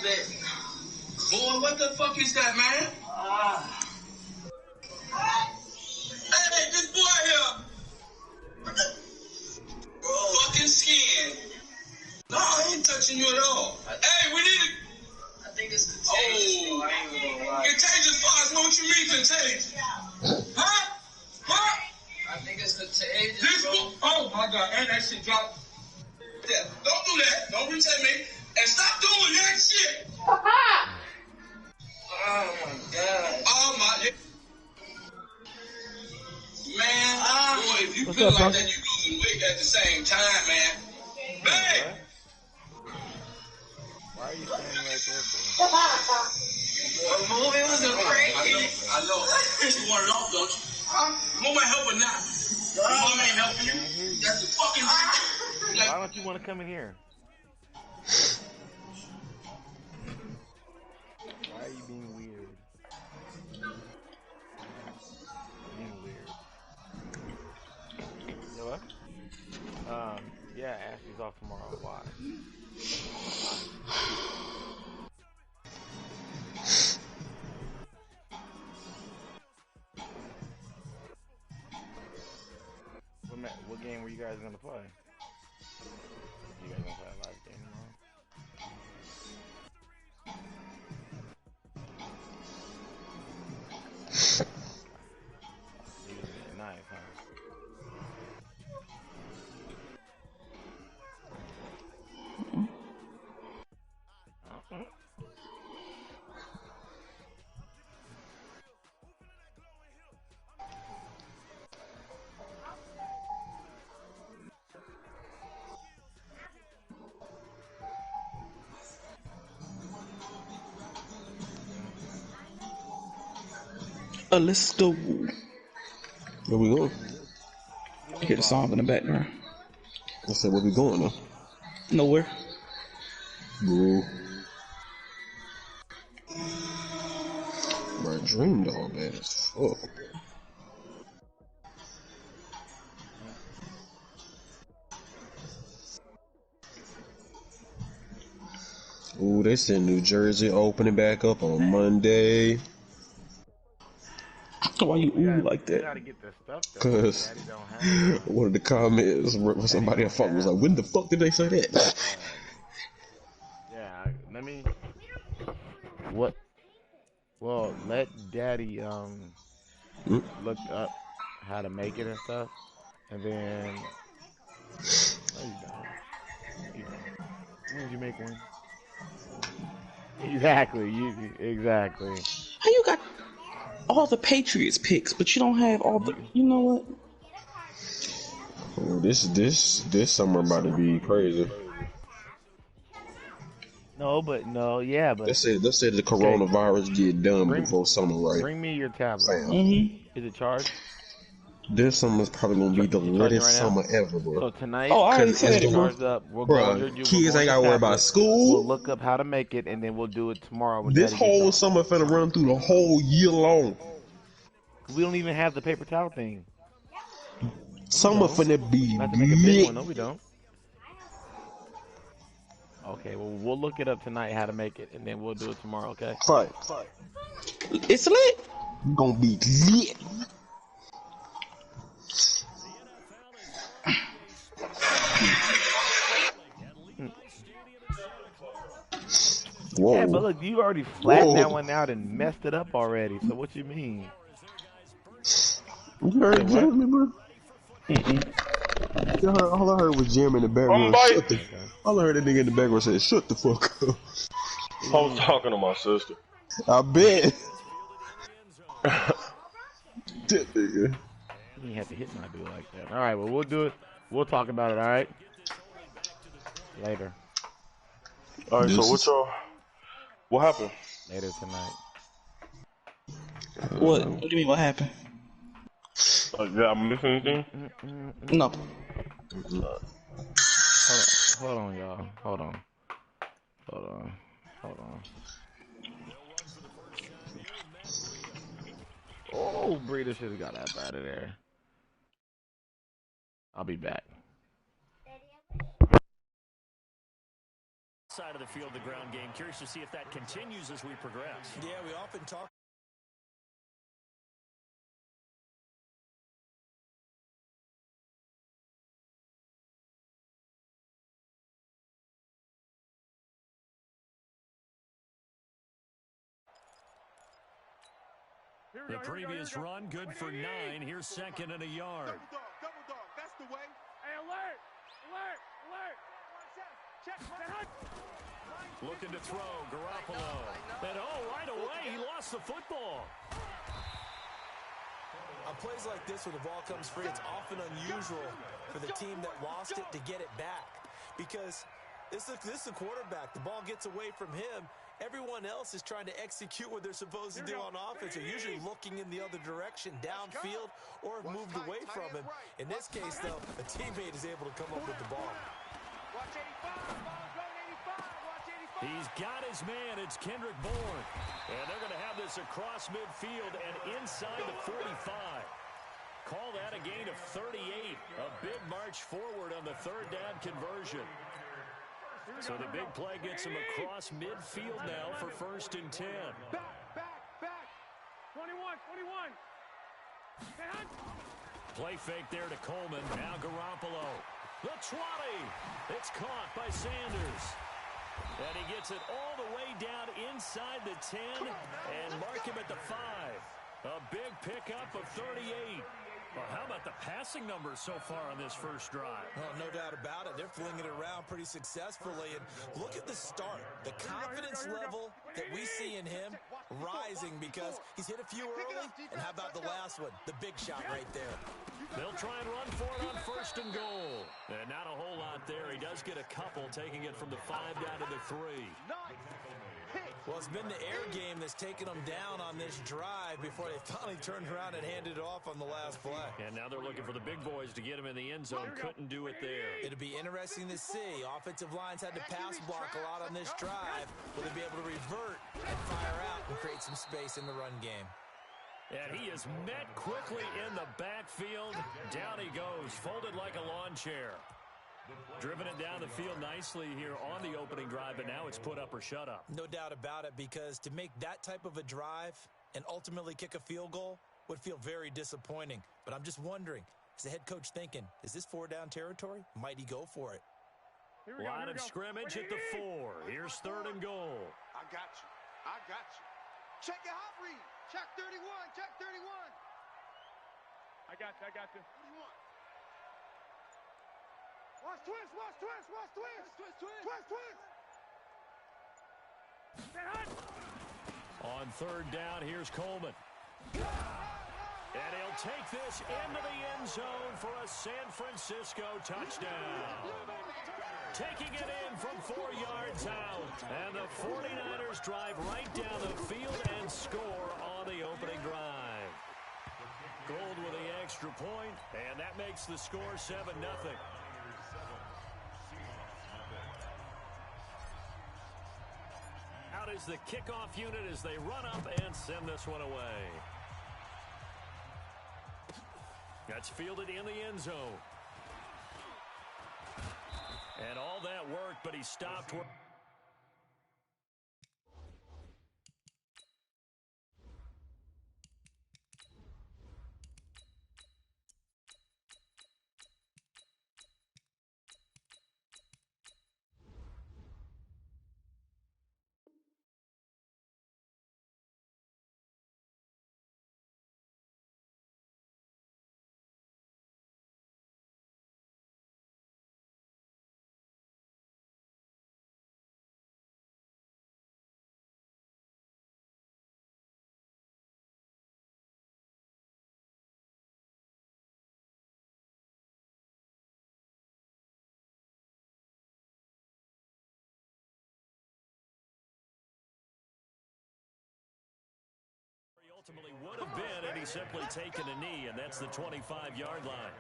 Boy, what the fuck is that, man? Hey, this boy here. Fucking skin. No, I ain't touching you at all. Hey, we need to... I think it's contagious. Oh, I ain't even gonna lie. Contagious far as what you mean contagious? Huh? Huh? I think it's contagious. This boy, oh my God, and that shit dropped. Yeah, don't do that. Don't retake me. And stop doing that shit. Oh my God. Oh my... Man, boy, if you feel like that, you losing weight at the same time, man. Man! Why are you standing right there for? What movie was it crazy? I know. You want it off, don't you? Mom ain't helping now. Mom ain't helping you. That's the fucking thing. Why don't you want to come in here? Why are you being weird? Being weird. You know what? Yeah, Ashley's off tomorrow. Why? What game were you guys gonna play? You guys gonna play a live game tomorrow? Nice, huh? Let's go. Where we going? I hear the song in the background. I said, where we going though? Nowhere. Bro. My dream dog bad as fuck. Ooh, they said New Jersey opening back up on Monday. Why you ooh like that? Cause one of the comments where somebody I fuck was like, when the fuck did they say that? Yeah, let me. What? Well, let Daddy look up how to make it and stuff, and then. No, you don't. You don't. When did you make one? Exactly. Exactly. How you got all the Patriots picks, but you don't have all the? You know what? Oh, this summer about to be crazy. Yeah, but they said the coronavirus get done before summer, right? Bring me your tablet. Mm-hmm. Is it charged? This summer's probably gonna be the latest summer ever, bro. So tonight, I already said it, charged up. Kids ain't gotta worry about school. We'll look up how to make it, and then we'll do it tomorrow. When this whole summer finna run through the whole year long. We don't even have the paper towel thing. Summer finna be not to make a big one. No, we don't. Okay, well, we'll look it up tonight how to make it, and then we'll do it tomorrow. Okay? Right. It's lit. It's gonna be lit. Whoa. Yeah, but look, you already flattened that one out and messed it up already. So what you mean? You heard Jim, bro? All I heard was Jim in the background. All I heard that nigga in the background say, "Shut the fuck up." I was talking to my sister. I bet. That nigga. You didn't have to hit my dude like that. All right, well, we'll do it. We'll talk about it. All right. Later. All right. So what happened? Later tonight. What do you mean? What happened? Did I miss anything? No. Hold on, y'all. Hold on. Oh, Breeder should have got that out of there. I'll be back. side of the field, the ground game. Curious to see if that continues as we progress. Yeah, we often talk. The previous run, good for 9. Here's second and a yard. Double dog. That's the way. Hey, alert! Alert! Alert! Check. Looking to throw, Garoppolo. And right away, he lost the football. On plays like this where the ball comes free, it's often unusual for the team that lost it to get it back. Because this is a quarterback. The ball gets away from him. Everyone else is trying to execute what they're supposed to do on offense. They're usually looking in the other direction, downfield, or have moved away from him. In this case, though, a teammate is able to come up with the ball. Watch 85. Ball's going 85. Watch 85. He's got his man. It's Kendrick Bourne. And they're going to have this across midfield and inside the 45. Call that a gain of 38. A big march forward on the third down conversion. So the big play gets him across midfield now for 1st and 10. Back. 21. Play fake there to Coleman. Now Garoppolo. The 20. It's caught by Sanders. And he gets it all the way down inside the 10 and mark him at the 5. A big pickup of 38. Well, how about the passing numbers so far on this first drive? Well, no doubt about it. They're flinging it around pretty successfully. And look at the start. The confidence level that we see in him rising because he's hit a few early. And how about the last one? The big shot right there. They'll try and run for it on 1st and goal. And not a whole lot there. He does get a couple, taking it from the 5 down to the 3. Well, it's been the air game that's taken them down on this drive before they finally turned around and handed it off on the last play. And now they're looking for the big boys to get him in the end zone. Couldn't do it there. It'll be interesting to see. Offensive lines had to pass block a lot on this drive. Will they be able to revert and fire out and create some space in the run game? And he is met quickly in the backfield. Down he goes, folded like a lawn chair. Driven it down the field nicely here on the opening drive, but now it's put up or shut up. No doubt about it, because to make that type of a drive and ultimately kick a field goal would feel very disappointing. But I'm just wondering, is the head coach thinking, is this 4-down territory? Might he go for it? Line of scrimmage at the 4. Here's 3rd and goal. I got you. Check your hot read. Check 31. I got you. What do you want? Watch twist. On 3rd down, here's Coleman. And he'll take this into the end zone for a San Francisco touchdown. Taking it in from 4 yards out. And the 49ers drive right down the field and score on the opening drive. Gold with the extra point, and that makes the score 7-0. Out is the kickoff unit as they run up and send this one away. That's fielded in the end zone. And all that worked, but he stopped. Ultimately would have been had he simply taken a knee, and that's the 25-yard line.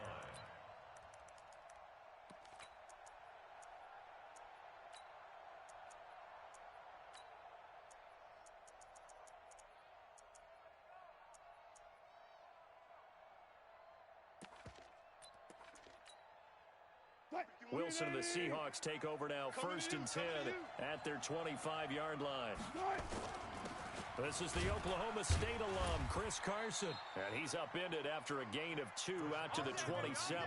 Wilson and the Seahawks take over now, 1st and 10 at their 25-yard line. This is the Oklahoma State alum, Chris Carson. And he's upended after a gain of 2 out to the 27.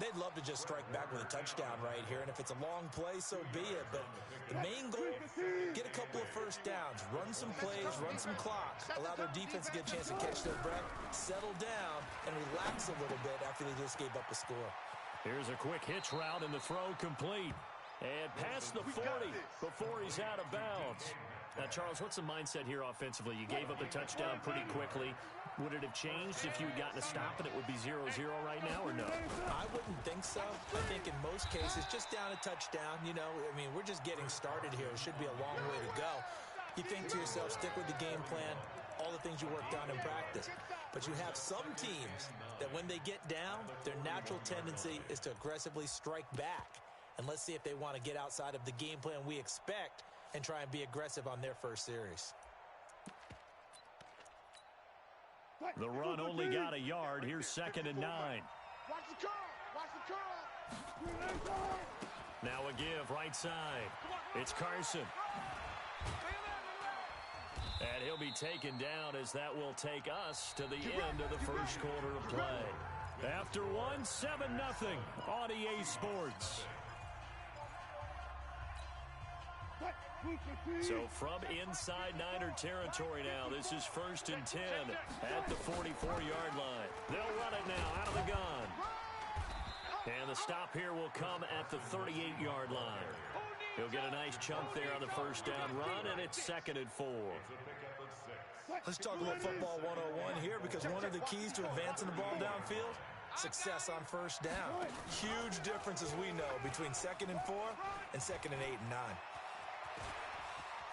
They'd love to just strike back with a touchdown right here, and if it's a long play, so be it. But the main goal, get a couple of first downs, run some plays, run some clock, allow their defense to get a chance to catch their breath, settle down, and relax a little bit after they just gave up a score. Here's a quick hitch route, and the throw complete. And past the 40 before he's out of bounds. Now, Charles, what's the mindset here offensively? You gave up the touchdown pretty quickly. Would it have changed if you had gotten a stop and it would be 0-0 right now, or no? I wouldn't think so. I think in most cases, just down a touchdown, you know, I mean, we're just getting started here. It should be a long way to go. You think to yourself, stick with the game plan, all the things you worked on in practice. But you have some teams that when they get down, their natural tendency is to aggressively strike back. And let's see if they want to get outside of the game plan we expect and try and be aggressive on their first series. The run only got a yard. Here's 2nd and 9. Watch the curl. Watch the curl. Now a give right side. It's Carson. And he'll be taken down as that will take us to the end of the first quarter of play. After one, 7-0 on EA Sports. So from inside Niner territory now, this is 1st and 10 at the 44-yard line. They'll run it now out of the gun. And the stop here will come at the 38-yard line. He'll get a nice chunk there on the first down run, and it's 2nd and 4. Let's talk about football 101 here, because one of the keys to advancing the ball downfield, success on first down. Huge difference, as we know, between 2nd and 4 and 2nd and 8 and 9.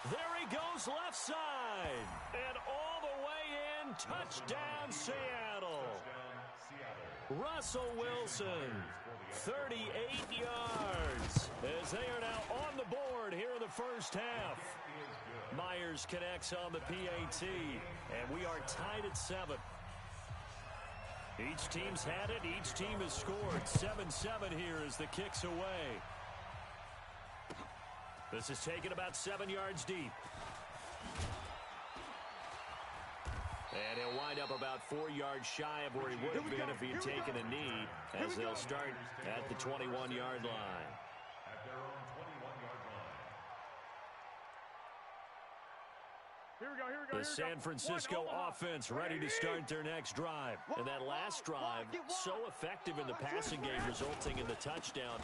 There he goes left side. And all the way in, touchdown Seattle. Russell Wilson, 38 yards, as they are now on the board here in the first half. Myers connects on the PAT, and we are tied at 7. Each team's had it. Each team has scored. 7-7 here as the kick's away. This is taken about 7 yards deep. And he'll wind up about 4 yards shy of where he would have been if he had taken a knee, as they'll start at the 21-yard line. The San Francisco offense ready to start their next drive. And that last drive, so effective in the passing game, resulting in the touchdown.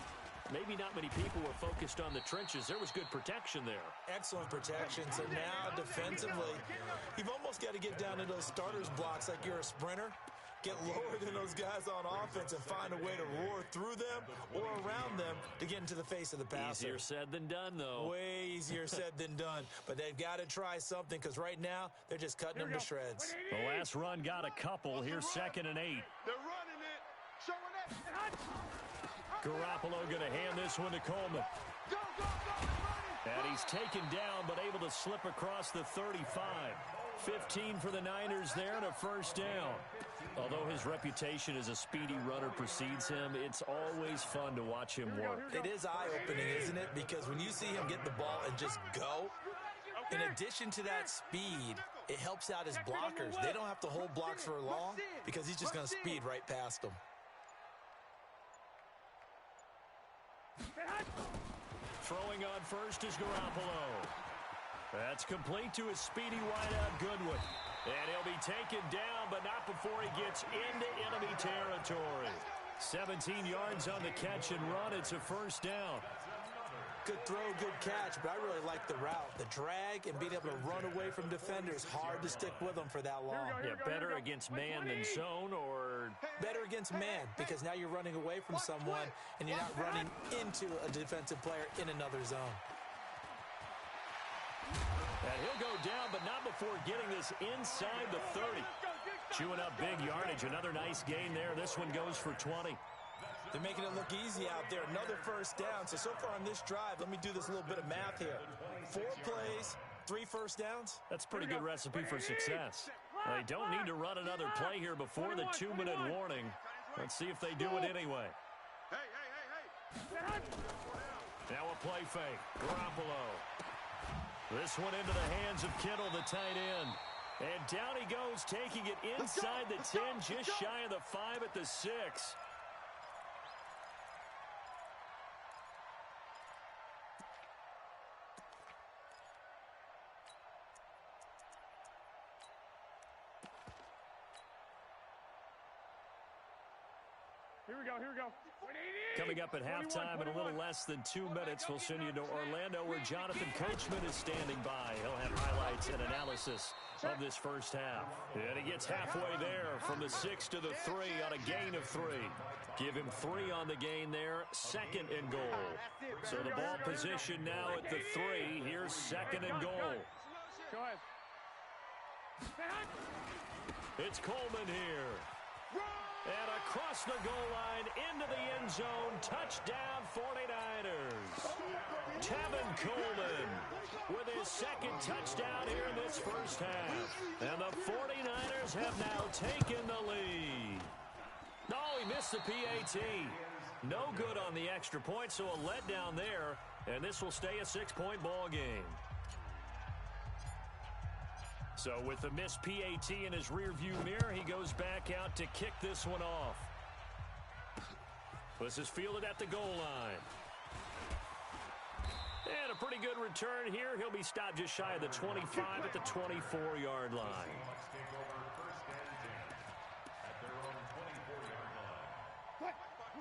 Maybe not many people were focused on the trenches. There was good protection there. Excellent protection. So now defensively, you've almost got to get down to those starters blocks like you're a sprinter. Get lower than those guys on offense and find a way to roar through them or around them to get into the face of the passer. Easier said than done, though. Way easier said than done. But they've got to try something, because right now they're just cutting them to shreds. The last run got a couple. Here's 2nd and 8. They're running it. Showing it. Garoppolo going to hand this one to Coleman. Go, go, go. And he's taken down, but able to slip across the 35. 15 for the Niners there and a first down. Although his reputation as a speedy runner precedes him, it's always fun to watch him work. It is eye-opening, isn't it? Because when you see him get the ball and just go, in addition to that speed, it helps out his blockers. They don't have to hold blocks for long because he's just going to speed right past them. Throwing on first is Garoppolo. That's complete to his speedy wideout, Goodwin. And he'll be taken down, but not before he gets into enemy territory. 17 yards on the catch and run. It's a first down. Good throw, good catch, but I really like the route. The drag and being able to run away from defenders, hard to stick with them for that long. Yeah, better against man than zone, or better against man, because now you're running away from someone and you're not running into a defensive player in another zone. And he'll go down, but not before getting this inside the 30. Chewing up big yardage. Another nice gain there. This one goes for 20. They're making it look easy out there. Another first down. So far on this drive, let me do this little bit of math here. 4 plays, 3 first downs. That's a pretty good recipe for success. They don't need to run another play here before the 2-minute warning. Let's see if they do it anyway. Hey, hey, hey, hey. Now a play fake. Garoppolo. This one into the hands of Kittle, the tight end. And down he goes, taking it inside the 10, just shy of the 5 at the 6. Here we go. Coming up at halftime in a little less than 2 minutes, we'll send you to Orlando where Jonathan Coachman is standing by. He'll have highlights and analysis of this first half. And he gets halfway there from the 6 to the 3 on a gain of 3. Give him 3 on the gain there, 2nd and goal. So the ball position now at the 3. Here's 2nd and goal. Go ahead. It's Coleman here. And across the goal line into the end zone. Touchdown 49ers. Tevin Coleman with his 2nd touchdown here in this first half. And the 49ers have now taken the lead. No, he missed the PAT. No good on the extra point, so a letdown there. And this will stay a 6-point ball game. So with the missed PAT in his rearview mirror, he goes back out to kick this one off. This is fielded at the goal line. And a pretty good return here. He'll be stopped just shy of the 25 at the 24-yard line.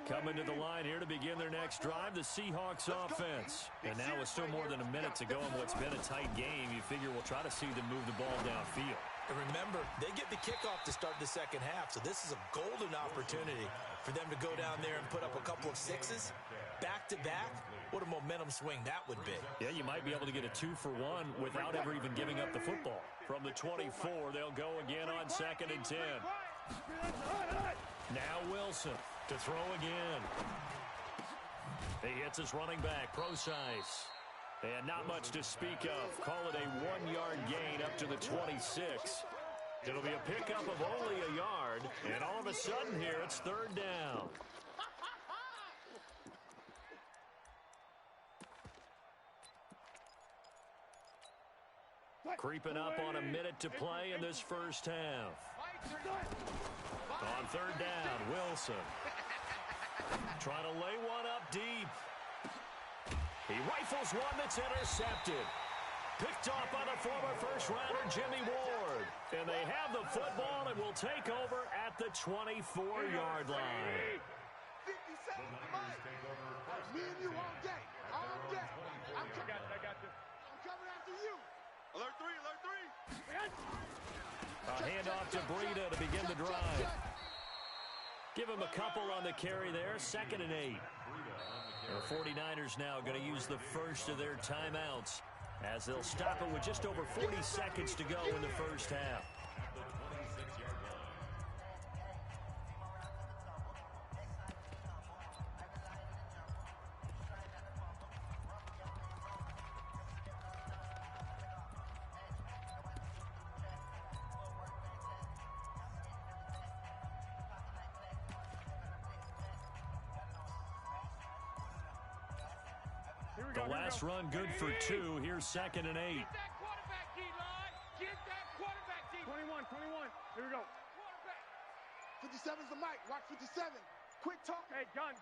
Coming to the line here to begin their next drive, the Seahawks offense. And now with still more than a minute to go in what's been a tight game, you figure we'll try to see them move the ball downfield. And remember, they get the kickoff to start the second half, so this is a golden opportunity for them to go down there and put up a couple of 6s back-to-back. What a momentum swing that would be. Yeah, you might be able to get a 2-for-1 without ever even giving up the football. From the 24, they'll go again on 2nd and 10. Now Wilson to throw again. He hits his running back, Procise. And not much to speak of. Call it a 1-yard gain up to the 26. It'll be a pickup of only a yard. And all of a sudden here, it's 3rd down. Creeping up on a minute to play in this first half. On 3rd down, Wilson. Trying to lay one up deep. He rifles one that's intercepted. Picked off by the former first-rounder Jimmy Ward. And they have the football and will take over at the 24-yard line. 57, Mike. Me and you all day. All day. I got you. I'm coming after you. Alert 3, alert 3. A handoff to Breida to begin the drive. Give him a couple on the carry there. 2nd and 8. The 49ers now going to use the first of their timeouts as they'll stop it with just over 40 seconds to go in the first half. The last run good for 2. Here's 2nd and 8. Get that quarterback, D-line. Get that quarterback, D. 21. Here we go. Quarterback. 57's the mic. Watch 57. Quick talk. Hey, gun.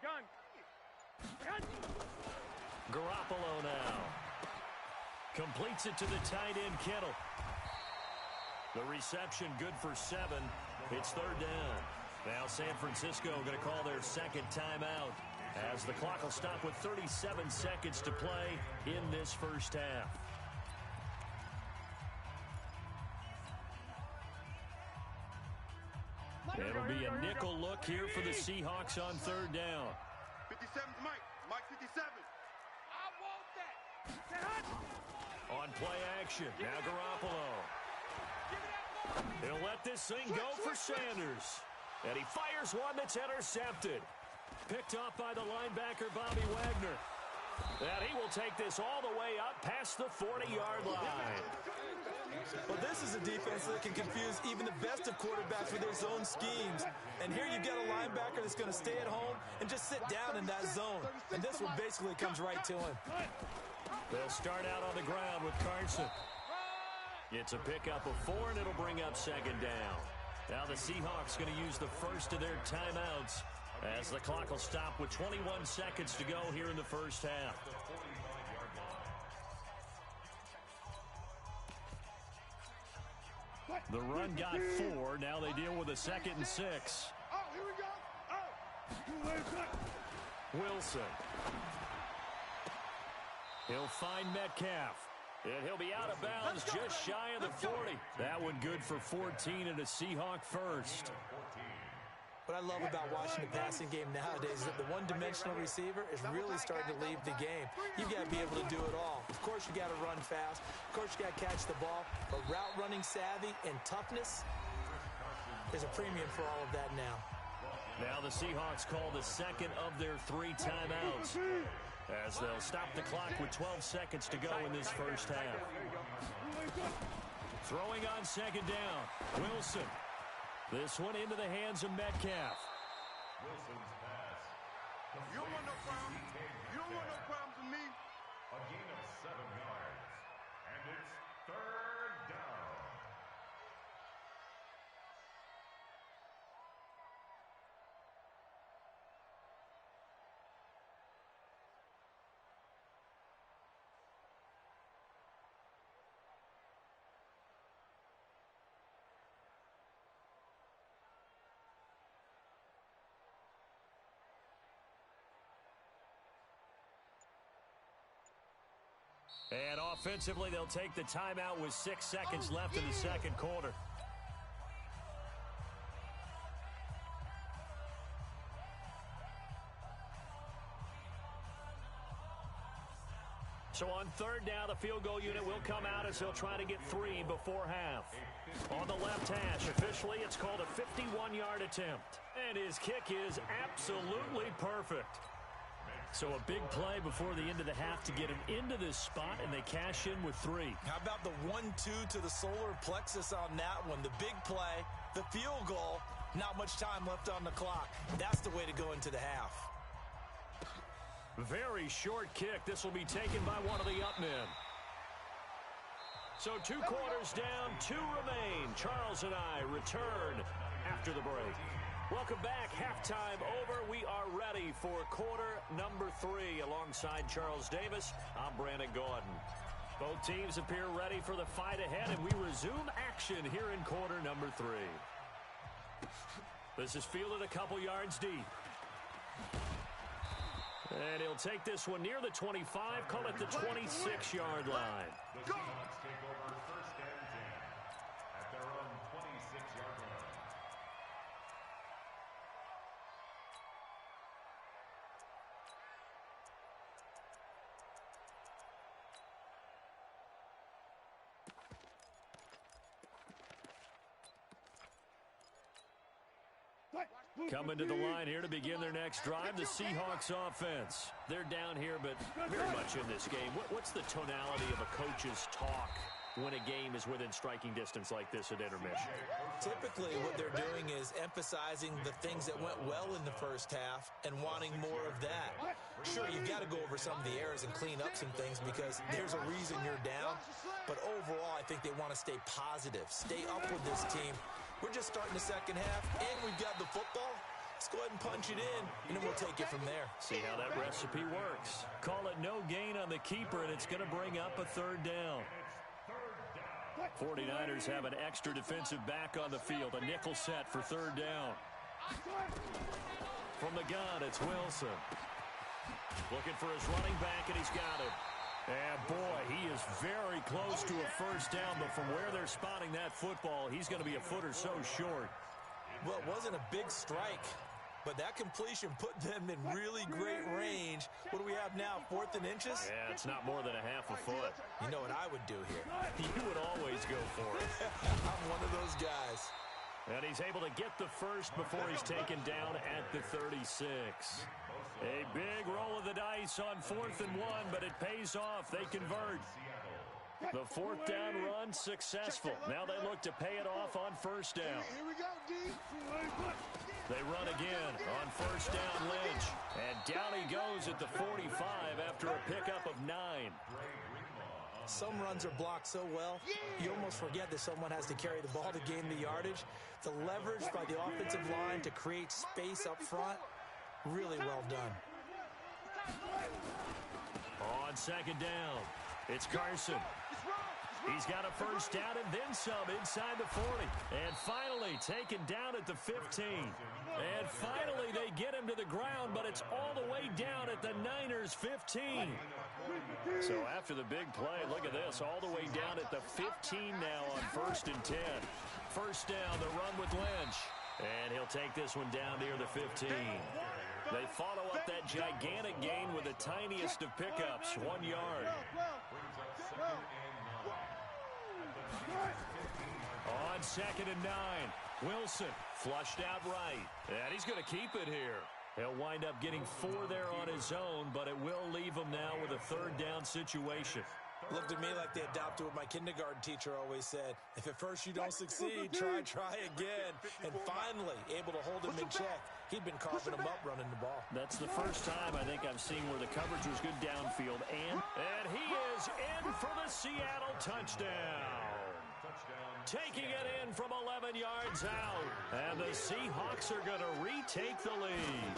Garoppolo now. Completes it to the tight end, Kittle. The reception good for 7. It's 3rd down. Now San Francisco going to call their 2nd timeout as the clock will stop with 37 seconds to play in this first half. It'll be a nickel look here for the Seahawks on 3rd down. 57's Mike. Mike 57. I want that. On play action, now Garoppolo. He'll let this thing go for Sanders. And he fires one that's intercepted. Picked off by the linebacker, Bobby Wagner. And he will take this all the way up past the 40-yard line. Well, this is a defense that can confuse even the best of quarterbacks with their zone schemes. And here you've got a linebacker that's going to stay at home and just sit down in that zone. And this one basically comes right to him. They'll start out on the ground with Carson. It's a pickup of 4, and it'll bring up second down. Now the Seahawks going to use the first of their timeouts as the clock will stop with 21 seconds to go here in the first half. The run got 4. Now they deal with a 2nd and 6. Oh, here we go. Oh. Wilson. He'll find Metcalf. And he'll be out of bounds just shy of the 40. That one good for 14 and a Seahawk first. What I love about watching the passing game nowadays is that the one-dimensional receiver is really starting to leave the game. You've got to be able to do it all. Of course, you got to run fast. Of course, you got to catch the ball. But route running savvy and toughness is a premium for all of that now. Now the Seahawks call the second of their 3 timeouts, as they'll stop the clock with 12 seconds to go in this first half. Throwing on second down, Wilson. This one into the hands of Metcalf. Wilson's pass. You don't want no problems. You don't want no problems with me. A gain of 7 yards. And it's 3rd down. And offensively, they'll take the timeout with 6 seconds left in the second quarter. So on 3rd down, the field goal unit will come out as they'll try to get 3 before half. On the left hash, officially, it's called a 51-yard attempt. And his kick is absolutely perfect. So a big play before the end of the half to get him into this spot, and they cash in with 3. How about the 1-2 to the solar plexus on that one? The big play, the field goal, not much time left on the clock. That's the way to go into the half. Very short kick. This will be taken by one of the up men. So 2 quarters down, 2 remain. Charles and I return after the break. Welcome back. Halftime over. We are ready for quarter number 3. Alongside Charles Davis, I'm Brandon Gordon. Both teams appear ready for the fight ahead, and we resume action here in quarter number 3. This is fielded a couple yards deep. And he'll take this one near the 25, call it the 26-yard line. The Seahawks take over 1st and 10 at their own 26-yard line. Coming to the line here to begin their next drive, the Seahawks offense. They're down here, but very much in this game. What's the tonality of a coach's talk when a game is within striking distance like this at intermission? Typically, what they're doing is emphasizing the things that went well in the first half and wanting more of that. Sure, you've got to go over some of the errors and clean up some things because there's a reason you're down. But overall, I think they want to stay positive, stay up with this team. We're just starting the second half, and we've got the football. Let's go ahead and punch it in, and then we'll take it from there. See how that recipe works. Call it no gain on the keeper, and it's going to bring up a 3rd down. 49ers have an extra defensive back on the field, a nickel set for 3rd down. From the gun, it's Wilson. Looking for his running back, and he's got it. And, boy, he is very close to a 1st down, but from where they're spotting that football, he's going to be a foot or so short. Well, it wasn't a big strike, but that completion put them in really great range. What do we have now, 4th and inches? Yeah, it's not more than a half a foot. You know what I would do here? You would always go for it. I'm one of those guys. And he's able to get the first before he's taken down at the 36. A big roll of the dice on 4th and 1, but it pays off. They convert. The 4th down run successful. Now they look to pay it off on 1st down. Here we go, D. They run again on 1st down, Lynch. And down he goes at the 45 after a pickup of 9. Some runs are blocked so well, you almost forget that someone has to carry the ball to gain the yardage. The leverage by the offensive line to create space up front, really well done. On 2nd down, it's Carson. He's got a 1st down and then some inside the 40. And finally taken down at the 15. And finally they get him to the ground, but it's all the way down at the Niners' 15. So after the big play, look at this, all the way down at the 15 now on 1st and 10. 1st down, the run with Lynch. And he'll take this one down near the 15. They follow up that gigantic gain with the tiniest of pickups, 1 yard. On 2nd and 9, Wilson flushed out right. And he's going to keep it here. He'll wind up getting 4 there on his own, but it will leave him now with a 3rd down situation. Looked to me like they adopted what my kindergarten teacher always said. If at first you don't succeed, try again. And finally able to hold him in check. He'd been carving him up running the ball. That's the first time I think I've seen where the coverage was good downfield. And he is in for the Seattle touchdown. Taking it in from 11 yards out. And the Seahawks are going to retake the lead.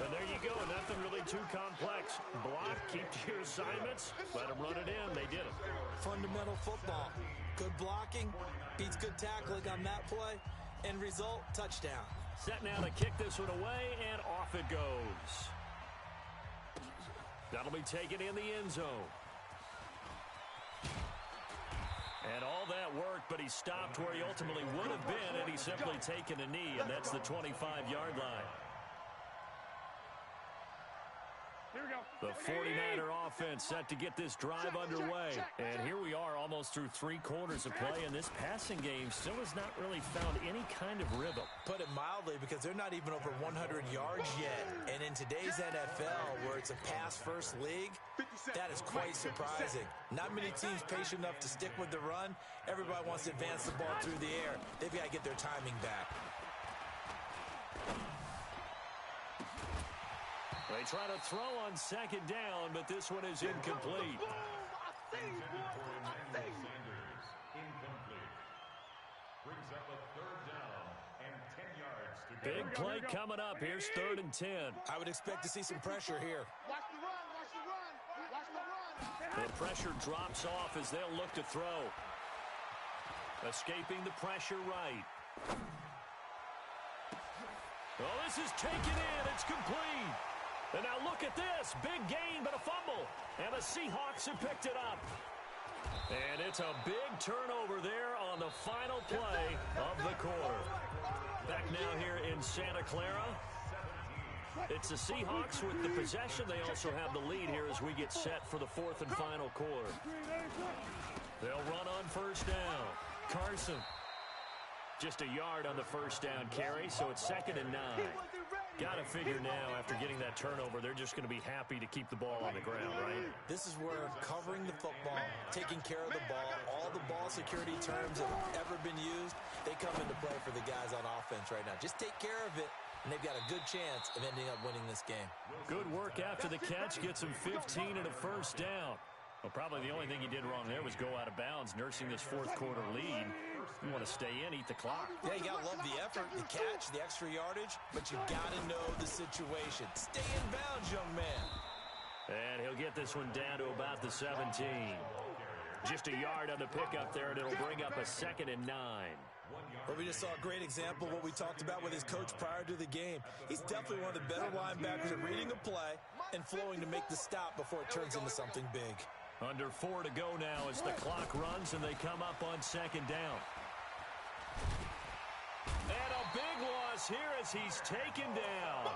And there you go. Nothing really too complex. Block, keep to your assignments, let them run it in. They did it. Fundamental football. Good blocking, beats good tackling on that play. End result, touchdown. Set now to kick this one away, and off it goes. That'll be taken in the end zone. And all that worked, but he stopped where he ultimately would have been, and he's simply taken a knee, and that's the 25-yard line. Here we go. The 49er offense set to get this drive underway. And here we are almost through 3 quarters of play, and this passing game still has not really found any kind of rhythm. Put it mildly, because they're not even over 100 yards yet. And in today's NFL, where it's a pass-first league, that is quite surprising. Not many teams patient enough to stick with the run. Everybody wants to advance the ball through the air. They've got to get their timing back. They try to throw on 2nd down, but this one is incomplete. Big play coming up. Here's 3rd and 10. I would expect to see some pressure here. Watch the run, watch the run, watch the run. The pressure drops off as they'll look to throw. Escaping the pressure right. Oh, this is taken in. It's complete. And now look at this. Big gain, but a fumble. And the Seahawks have picked it up. And it's a big turnover there on the final play of the quarter. Back now here in Santa Clara. It's the Seahawks with the possession. They also have the lead here as we get set for the 4th and final quarter. They'll run on 1st down. Carson. Just a yard on the 1st down carry, so it's 2nd and 9. Got to figure now, after getting that turnover, they're just going to be happy to keep the ball on the ground, right? This is where covering the football, taking care of the ball, all the ball security terms that have ever been used, they come into play for the guys on offense right now. Just take care of it, and they've got a good chance of ending up winning this game. Good work after the catch. Gets him 15 and a 1st down. Well, probably the only thing he did wrong there was go out of bounds, nursing this 4th quarter lead. You want to stay in, eat the clock. Yeah, you got to love the effort, the catch, the extra yardage, but you got to know the situation. Stay in bounds, young man. And he'll get this one down to about the 17. Just a yard on the pickup there, and it'll bring up a 2nd and 9. Well, we just saw a great example of what we talked about with his coach prior to the game. He's definitely one of the better linebackers at reading a play and flowing to make the stop before it turns into something big. Under 4 to go now as the clock runs and they come up on 2nd down. And a big loss here as he's taken down.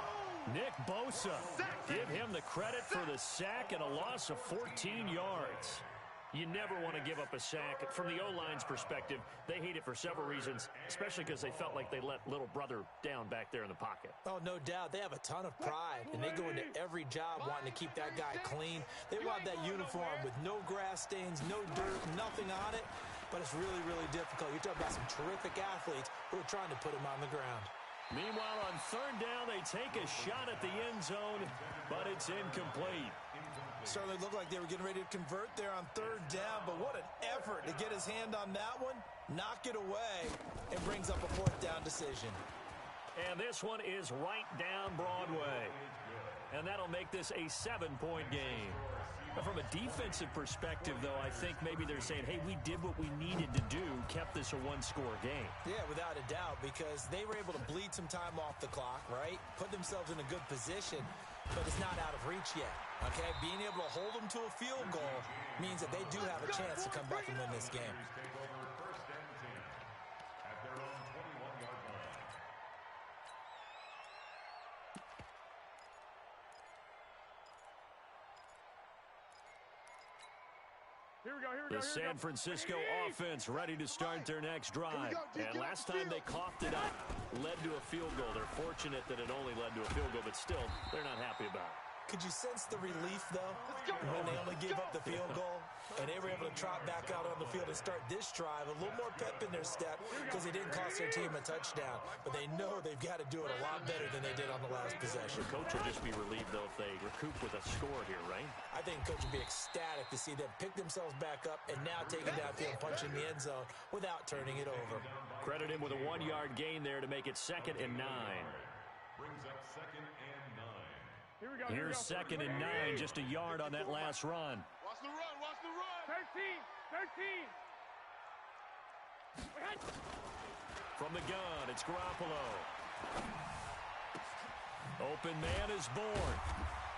Nick Bosa, give him the credit for the sack and a loss of 14 yards. You never want to give up a sack. From the O-line's perspective, they hate it for several reasons, especially because they felt like they let little brother down back there in the pocket. Oh, no doubt. They have a ton of pride, and they go into every job wanting to keep that guy clean. They want that uniform with no grass stains, no dirt, nothing on it, but it's really, really difficult. You're talking about some terrific athletes who are trying to put him on the ground. Meanwhile, on third down, they take a shot at the end zone, but it's incomplete. Certainly looked like they were getting ready to convert there on third down, but what an effort to get his hand on that one, knock it away, and brings up a fourth down decision. And this one is right down Broadway. And that'll make this a 7-point game. But from a defensive perspective, though, I think maybe they're saying, hey, we did what we needed to do, kept this a one-score game. Yeah, without a doubt, because they were able to bleed some time off the clock, right? Put themselves in a good position, but it's not out of reach yet, okay? Being able to hold them to a field goal means that they do have a chance to come back and win this game. The San Francisco offense ready to start their next drive. And last time they coughed it up, led to a field goal. They're fortunate that it only led to a field goal, but still, they're not happy about it. Could you sense the relief, though, when they only gave up the field goal and they were able to trot back out on the field and start this drive? A little more pep in their step because they didn't cost their team a touchdown, but they know they've got to do it a lot better than they did on the last possession. The coach will just be relieved, though, if they recoup with a score here, right? I think coach would be ecstatic to see them pick themselves back up and now take it downfield, punching the end zone without turning it over. Credit him with a 1-yard gain there to make it 2nd and 9. Brings up 2nd and 9. Here's 2nd and 9, just a yard on that last run. Watch the run, watch the run. 13. From the gun, it's Garoppolo. Open man is born.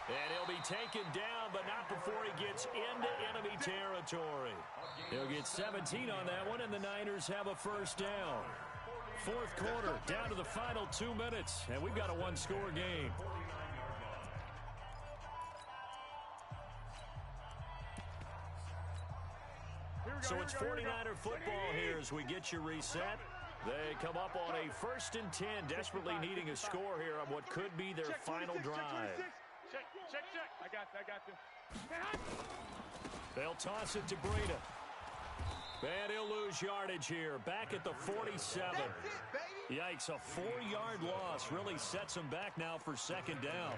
And he'll be taken down, but not before he gets into enemy territory. He'll get 17 on that one, and the Niners have a first down. Fourth quarter, down to the final 2 minutes, and we've got a one-score game. So it's 49er football here as we get you reset. They come up on a 1st and 10, desperately needing a score here on what could be their final drive. Check. I got this. They'll toss it to Breida. And he'll lose yardage here, back at the 47. Yikes, a 4-yard loss really sets him back now for 2nd down.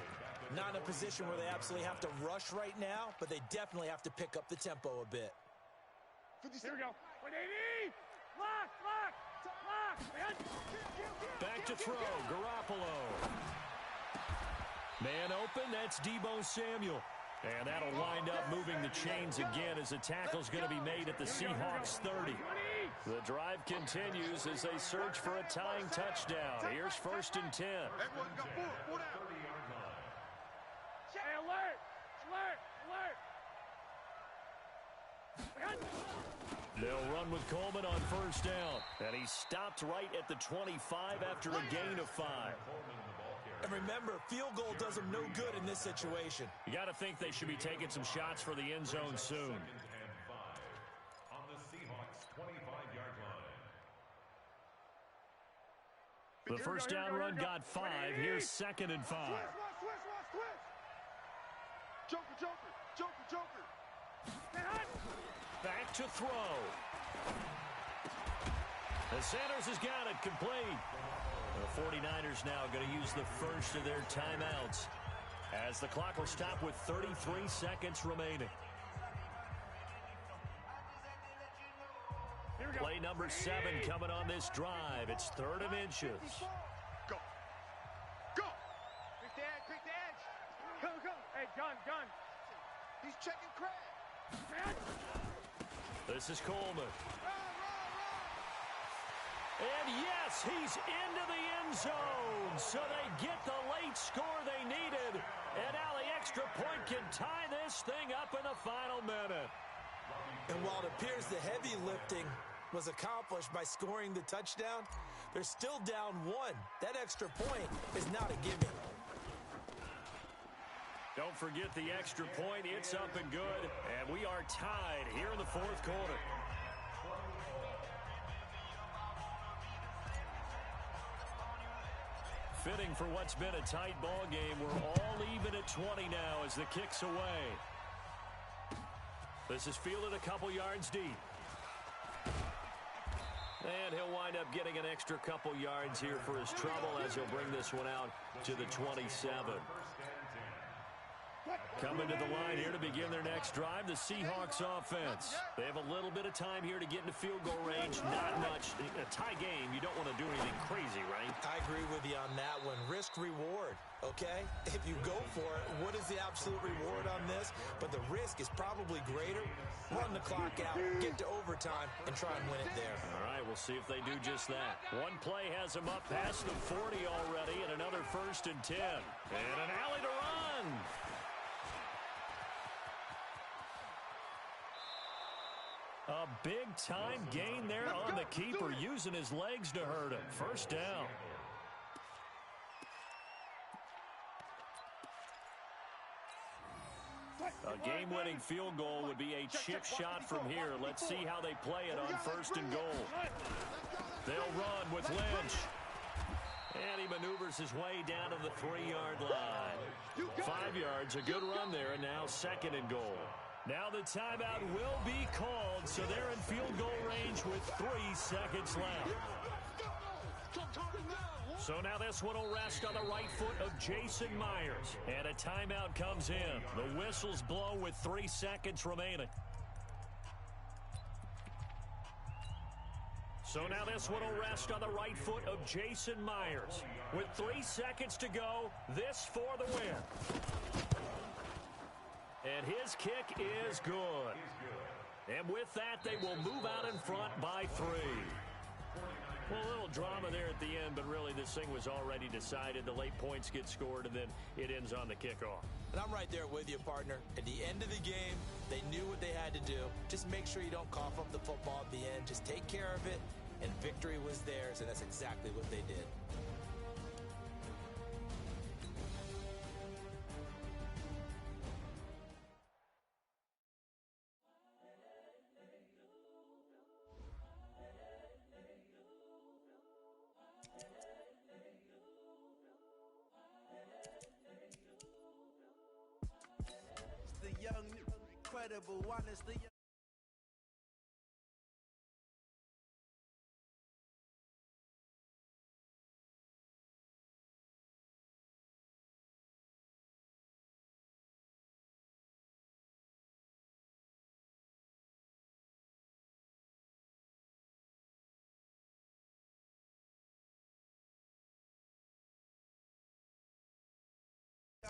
Not in a position where they absolutely have to rush right now, but they definitely have to pick up the tempo a bit. Here we go. 180. Lock. Back to throw, Garoppolo. Man open, that's Deebo Samuel. And that'll wind up moving the chains again as the tackle's going to be made at the Seahawks 30. The drive continues as they search for a tying touchdown. Here's 1st and 10. Hey, alert. They'll run with Coleman on 1st down. And he stopped right at the 25 after a gain of 5. And remember, field goal does them no good in this situation. You got to think they should be taking some shots for the end zone soon. On the Seahawks 25-yard line. The first down run got 5. Here's 2nd and 5. Joker. Back to throw. The Sanders has got it complete. The 49ers now going to use the first of their timeouts as the clock will stop with 33 seconds remaining. Play number 7 coming on this drive. It's 3rd and inches. Go. Pick the edge. Go. Hey, gun. He's checking Craig. This is Coleman. And yes, he's into the end zone. So they get the late score they needed. And now the extra point can tie this thing up in the final minute. And while it appears the heavy lifting was accomplished by scoring the touchdown, they're still down 1. That extra point is not a gimme. Don't forget the extra point. It's up and good. And we are tied here in the fourth quarter. Fitting for what's been a tight ball game. We're all even at 20 now as the kick's away. This is fielded a couple yards deep. And he'll wind up getting an extra couple yards here for his trouble as he'll bring this one out to the 27. Coming to the line here to begin their next drive, the Seahawks offense. They have a little bit of time here to get into field goal range. Not much. A tie game, you don't want to do anything crazy, right? I agree with you on that one. Risk-reward, okay? If you go for it, what is the absolute reward on this? But the risk is probably greater. Run the clock out, get to overtime, and try and win it there. All right, we'll see if they do just that. One play has them up past the 40 already, and another 1st and 10. And an alley to run. A big-time gain there on the keeper, using his legs to hurt him. First down. A game-winning field goal would be a chip shot from here. Let's see how they play it on 1st and goal. They'll run with Lynch. And he maneuvers his way down to the 3-yard line. 5 yards, a good run there, and now 2nd and goal. Now the timeout will be called, so they're in field goal range with 3 seconds left. So now this one will rest on the right foot of Jason Myers. And a timeout comes in. The whistles blow with 3 seconds remaining. So now this one will rest on the right foot of Jason Myers. With 3 seconds to go, this for the win. And his kick is good. And with that, they will move out in front by 3. Well, a little drama there at the end, but really this thing was already decided. The late points get scored, and then it ends on the kickoff. And I'm right there with you, partner. At the end of the game, they knew what they had to do. Just make sure you don't cough up the football at the end. Just take care of it, and victory was theirs, and that's exactly what they did. The young, incredible one is the young.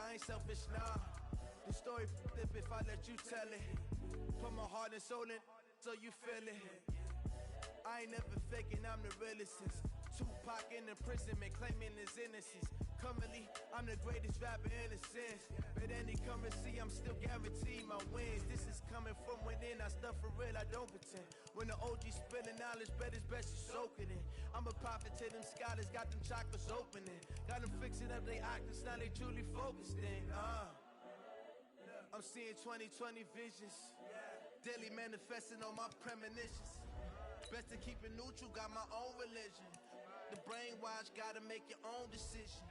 I ain't selfish, nah. The story flip if I let you tell it. Put my heart and soul in so you feel it. I ain't never faking, I'm the realest. Tupac in imprisonment, claiming his innocence. Currently, I'm the greatest rapper in a sense. But any currency, I'm still guaranteed my wins. This is coming from within, I stuff for real, I don't pretend. When the OG spilling knowledge, bet it's best you soak it in. I'm a prophet to them scholars, got them chakras opening. Got them fixing up they octaves, now they truly focused in. I'm seeing 2020 visions. Daily manifesting on my premonitions. Best to keep it neutral, got my own religion. The brainwash, gotta make your own decision.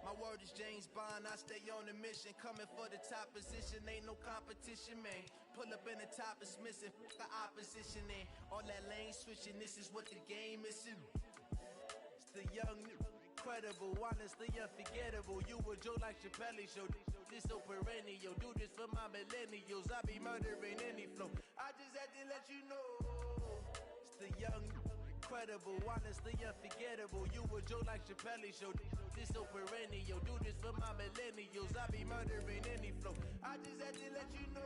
My word is James Bond, I stay on a mission. Coming for the top position, ain't no competition, man. Pull up in the top, it's missing, the opposition in. All that lane switching, this is what the game missing. It's the young, incredible, honestly unforgettable. You a Joe like Chappelle show. This so perennial, do this for my millennials. I be murdering any flow. I just had to let you know. It's the young, incredible, honestly unforgettable. You a Joe like Chappelle show. This so perennial, do this for my millennials. I be murdering any flow. I just had to let you know.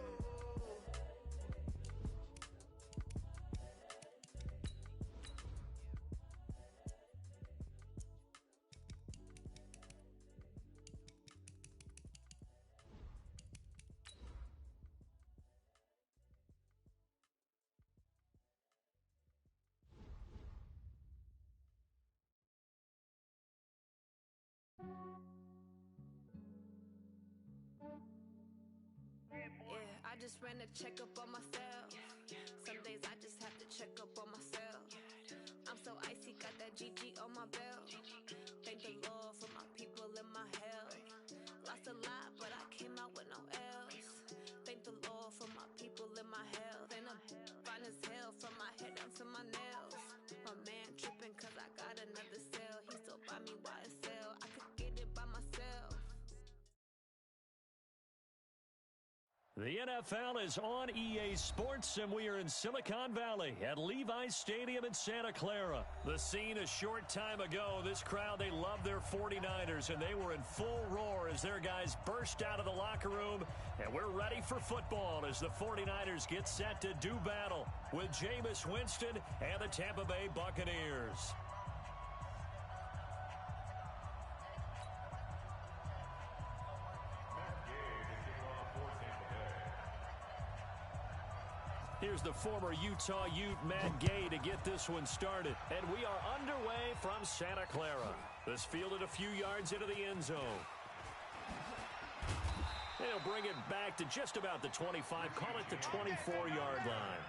just ran a checkup on myself. Some days I just have to check up on myself. I'm so icy, got that GG on my belt. Thank the Lord for my people and my health. Lost a lot, but I came out with no else. Thank the Lord for my people and my health. And I'm fine as hell from my head down to my nails. My man tripping cause I got another cell. He still buy me YSL. I could get it by myself. The NFL is on EA Sports, and we are in Silicon Valley at Levi's Stadium in Santa Clara. The scene a short time ago, this crowd, they love their 49ers, and they were in full roar as their guys burst out of the locker room. And we're ready for football as the 49ers get set to do battle with Jameis Winston and the Tampa Bay Buccaneers. Here's the former Utah Ute, Matt Gay, to get this one started. And we are underway from Santa Clara. This fielded a few yards into the end zone. They'll bring it back to just about the 25, call it the 24-yard line.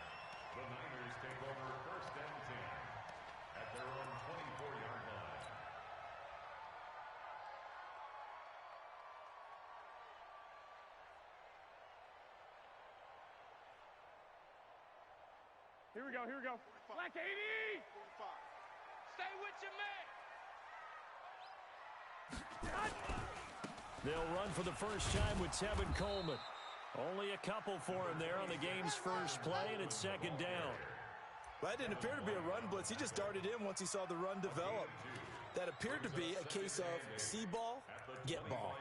The Niners take over first and 10 at their own 24-yard line. Here we go, here we go. Black 80! 45. Stay with your man! They'll run for the first time with Tevin Coleman. Only a couple for him there on the game's first play, and it's second down. Well, that didn't appear to be a run blitz. He just darted in once he saw the run develop. That appeared to be a case of see ball, get ball.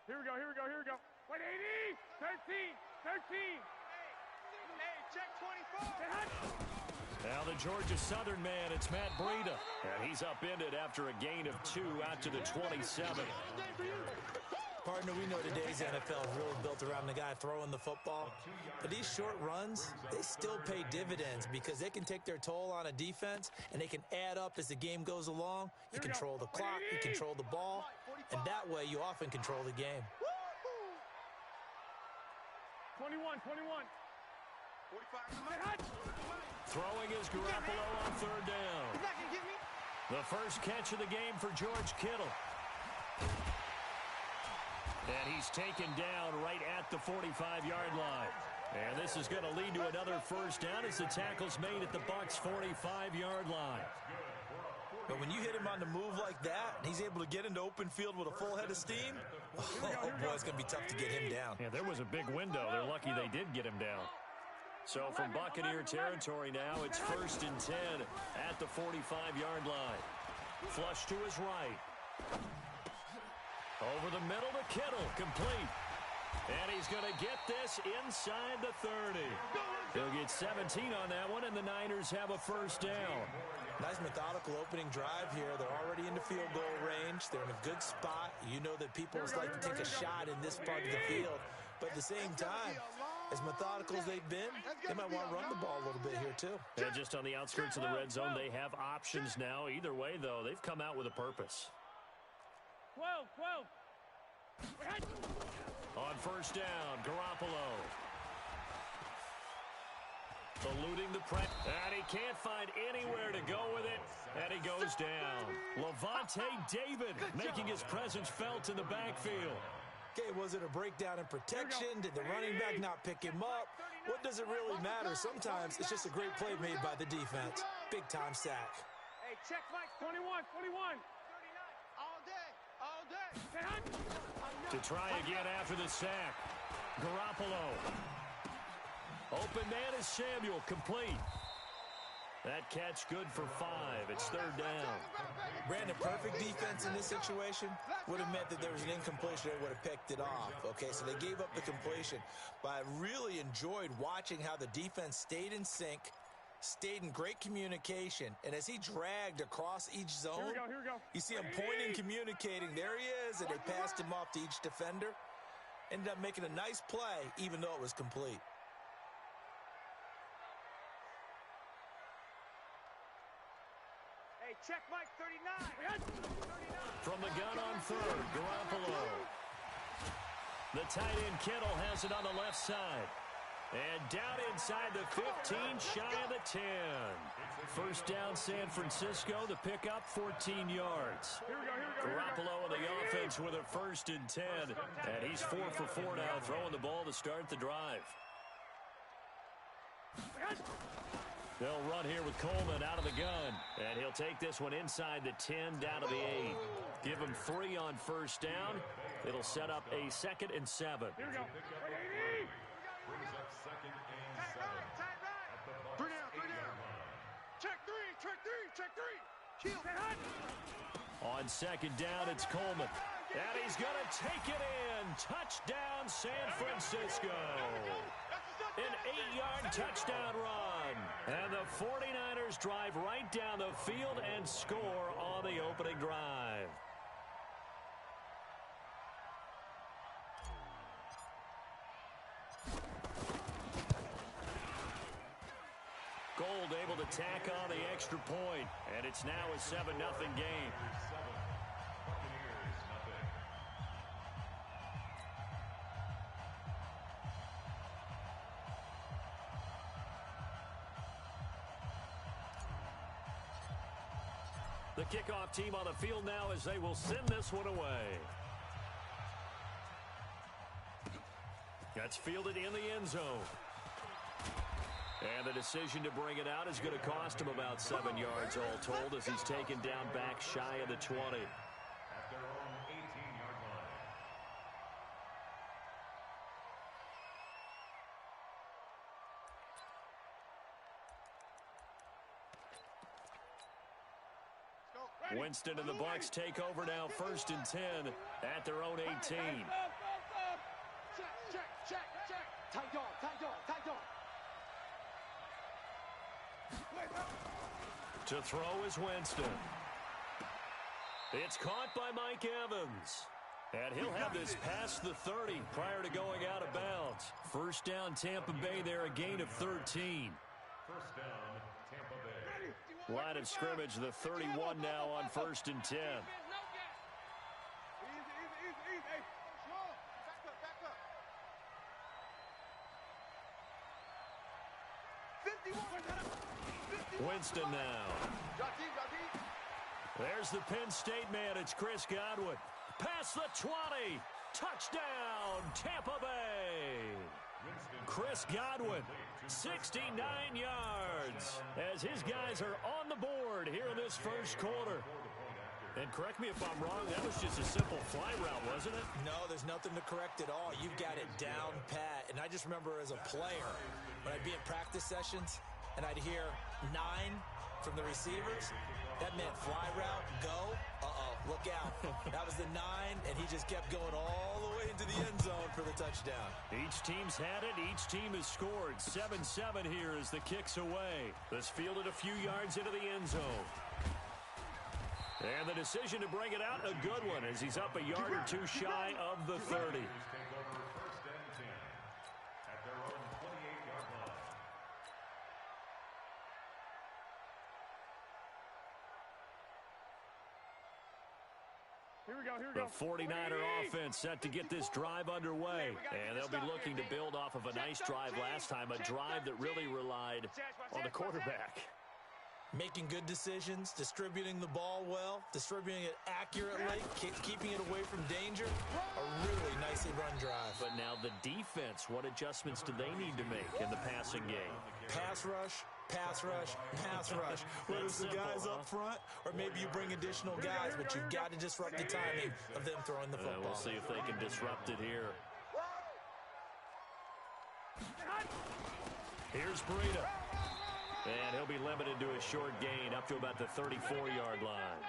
Here we go, here we go, here we go. Wait, 80! 13! 13! Hey, check 24! Now the Georgia Southern man, it's Matt Breida. And he's upended after a gain of 2 out to the 27. Partner, we know today's NFL is really built around the guy throwing the football. But these short runs, they still pay dividends because they can take their toll on a defense, and they can add up as the game goes along. You control the clock, you control the ball, and that way you often control the game. 21, 21. 45. Throwing is Garoppolo on third down. The first catch of the game for George Kittle. And he's taken down right at the 45-yard line. And this is going to lead to another first down as the tackle's made at the Bucs' 45-yard line. But when you hit him on the move like that, and he's able to get into open field with a full head of steam, oh boy, it's going to be tough to get him down. Yeah, there was a big window. They're lucky they did get him down. So from Buccaneer territory now, it's first and 10 at the 45-yard line. Flush to his right. Over the middle to Kittle, complete. And he's going to get this inside the 30. He'll get 17 on that one, and the Niners have a first down. Nice methodical opening drive here. They're already into field goal range. They're in a good spot. You know that people like to take a shot in this part of the field. But at the same time, as methodical as they've been, they might want to run the ball a little bit here too. Yeah, just on the outskirts of the red zone, they have options now. Either way, though, they've come out with a purpose. 12. On first down, Garoppolo. Eluding the press. And he can't find anywhere to go with it. And he goes down. Levante David making his presence felt in the backfield. Okay, was it a breakdown in protection? Did the running back not pick him up? What does it really matter? Sometimes it's just a great play made by the defense. Big-time sack. Hey, check Mike, 21. 39, all day. To try again after the sack. Garoppolo. Open man is Samuel, complete. That catch good for 5. It's third down. Brandon, perfect defense in this situation would have meant that there was an incompletion. They would have picked it off. Okay, so they gave up the completion. But I really enjoyed watching how the defense stayed in sync, stayed in great communication, and as he dragged across each zone, here we go. You see him pointing, communicating. There he is, and they passed him off to each defender. Ended up making a nice play, even though it was complete. Hey, check Mike 39. From the gun on third, Garoppolo. The tight end Kittle has it on the left side. And down inside the 15, shy of the 10. First down, San Francisco, the pickup, 14 yards. Garoppolo and the offense with a 1st and 10. And he's 4 for 4 now, throwing the ball to start the drive. They'll run here with Coleman out of the gun. And he'll take this one inside the 10, down to the 8. Give him 3 on first down. It'll set up a 2nd and 7. Here we go. Brings up 2nd and 7. Three down. Check three. Kill. On 2nd down, it's Coleman. And he's going to take it in. Touchdown, San Francisco. An 8-yard touchdown run. And the 49ers drive right down the field and score on the opening drive. Gold able to tack on the extra point, and it's now a 7-0 game. The kickoff team on the field now as they will send this one away. That's fielded in the end zone. And the decision to bring it out is going to cost him about 7 yards all told as he's taken down back shy of the 20. At their own 18-yard line. Winston and the Bucs take over now, 1st and 10 at their own 18. Check. Tight dog. To throw is Winston. It's caught by Mike Evans. And he'll have this past the 30 prior to going out of bounds. First down, Tampa Bay there, a gain of 13. First down, Tampa Bay. Line of scrimmage, the 31 now on 1st and 10. Easy. Hey, slow. Back up. 51. Winston now. There's the Penn State man. It's Chris Godwin. Past the 20. Touchdown, Tampa Bay. Chris Godwin, 69 yards as his guys are on the board here in this first quarter. And correct me if I'm wrong, that was just a simple fly route, wasn't it? No, there's nothing to correct at all. You've got it down pat. And I just remember as a player, when I'd be in practice sessions and I'd hear 9 from the receivers, that meant fly route, go, look out. That was the 9, and he just kept going all the way into the end zone for the touchdown. Each team's had it. Each team has scored. 7-7 here as the kick's away. This fielded a few yards into the end zone. And the decision to bring it out, a good one, as he's up a yard or two shy of the 30. Here we go. The 49er offense set to get this drive underway. And they'll be looking to build off of a nice drive last time, a drive that really relied on the quarterback. Making good decisions, distributing the ball well, distributing it accurately, keeping it away from danger. A really nicely run drive. But now the defense, what adjustments do they need to make in the passing game? Pass rush, pass rush, pass rush. Whether it's the guys up front or maybe you bring additional guys, but you've got to disrupt the timing of them throwing the football. We'll see if they can disrupt it here. Here's Breida. And he'll be limited to a short gain up to about the 34-yard line.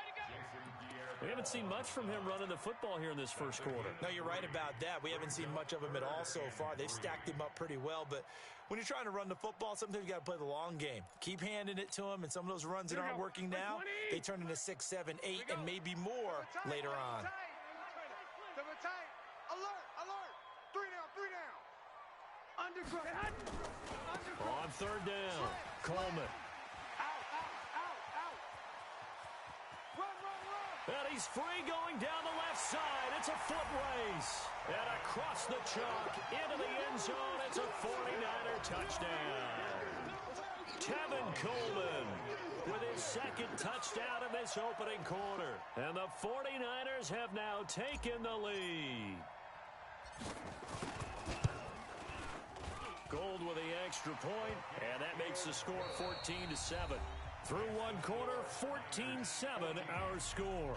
We haven't seen much from him running the football here in this first quarter. No, you're right about that. We haven't seen much of him at all so far. They've stacked him up pretty well, but when you're trying to run the football, sometimes you got to play the long game. Keep handing it to him, and some of those runs that aren't working now, they turn into 6, 7, 8, and maybe more later on. Alert. On third down, Coleman. And he's free going down the left side. It's a foot race. And across the chalk into the end zone. It's a 49er touchdown. Tevin Coleman with his second touchdown in this opening quarter. And the 49ers have now taken the lead. Gold with the extra point, and that makes the score 14-7. Through one quarter, 14-7 our score.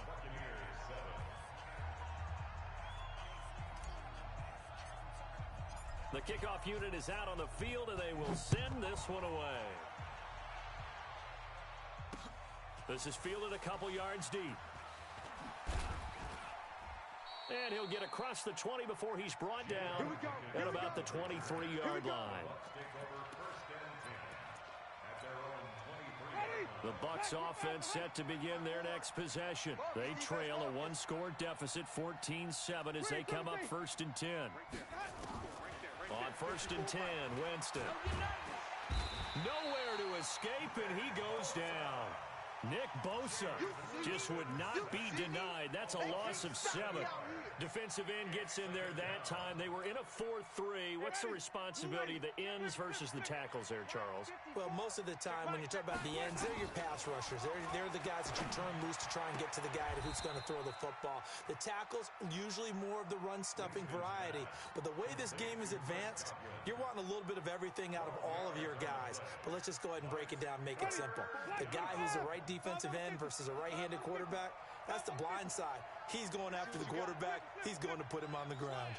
The kickoff unit is out on the field, and they will send this one away. This is fielded a couple yards deep. And he'll get across the 20 before he's brought down at about the 23-yard line. The Bucs offense set to begin their next possession. They trail a one-score deficit, 14-7, as they come up 1st and 10. On 1st and 10, Winston. Nowhere to escape, and he goes down. Nick Bosa just would not be denied. That's a loss of 7. Defensive end gets in there that time. They were in a 4-3. What's the responsibility of the ends versus the tackles there, Charles? Well, most of the time when you talk about the ends, they're your pass rushers. They're the guys that you turn loose to try and get to the guy who's going to throw the football. The tackles, usually more of the run-stuffing variety. But the way this game is advanced, you're wanting a little bit of everything out of all of your guys. But let's just go ahead and break it down, make it simple. The guy who's the right defensive end versus a right-handed quarterback, that's the blind side. He's going after the quarterback. He's going to put him on the ground.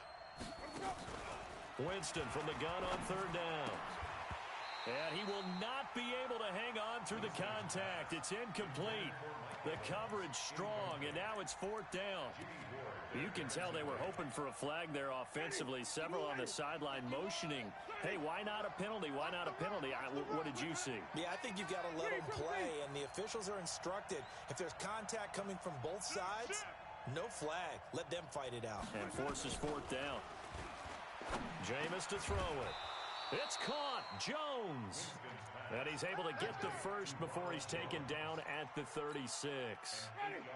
Winston from the gun on third down. And he will not be able to hang on through the contact. It's incomplete. The coverage strong, and now it's 4th down. You can tell they were hoping for a flag there offensively. Several on the sideline motioning. Hey, why not a penalty? Why not a penalty? What did you see? Yeah, I think you've got to let them play, and the officials are instructed. If there's contact coming from both sides, no flag. Let them fight it out. And forces 4th down. Jameis to throw it. It's caught. Jones. And he's able to get the first before he's taken down at the 36.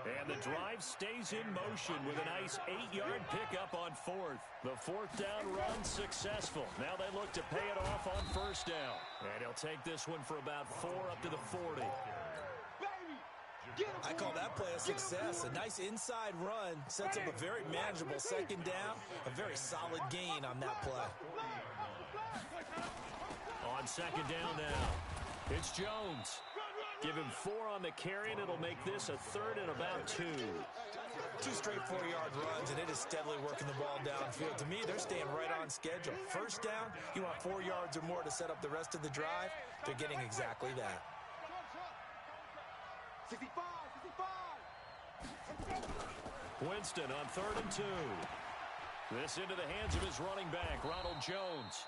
And the drive stays in motion with a nice 8-yard pickup on 4th. The 4th down run successful. Now they look to pay it off on 1st down. And he'll take this one for about 4 up to the 40. I call that play a success. A nice inside run sets up a very manageable 2nd down. A very solid gain on that play. On 2nd down now, it's Jones. Give him 4 on the carry, and it'll make this a 3rd and about 2. 2 straight 4-yard runs, and it is steadily working the ball downfield. To me, they're staying right on schedule. 1st down, you want 4 yards or more to set up the rest of the drive. They're getting exactly that. 65. Winston on 3rd and 2. This into the hands of his running back, Ronald Jones.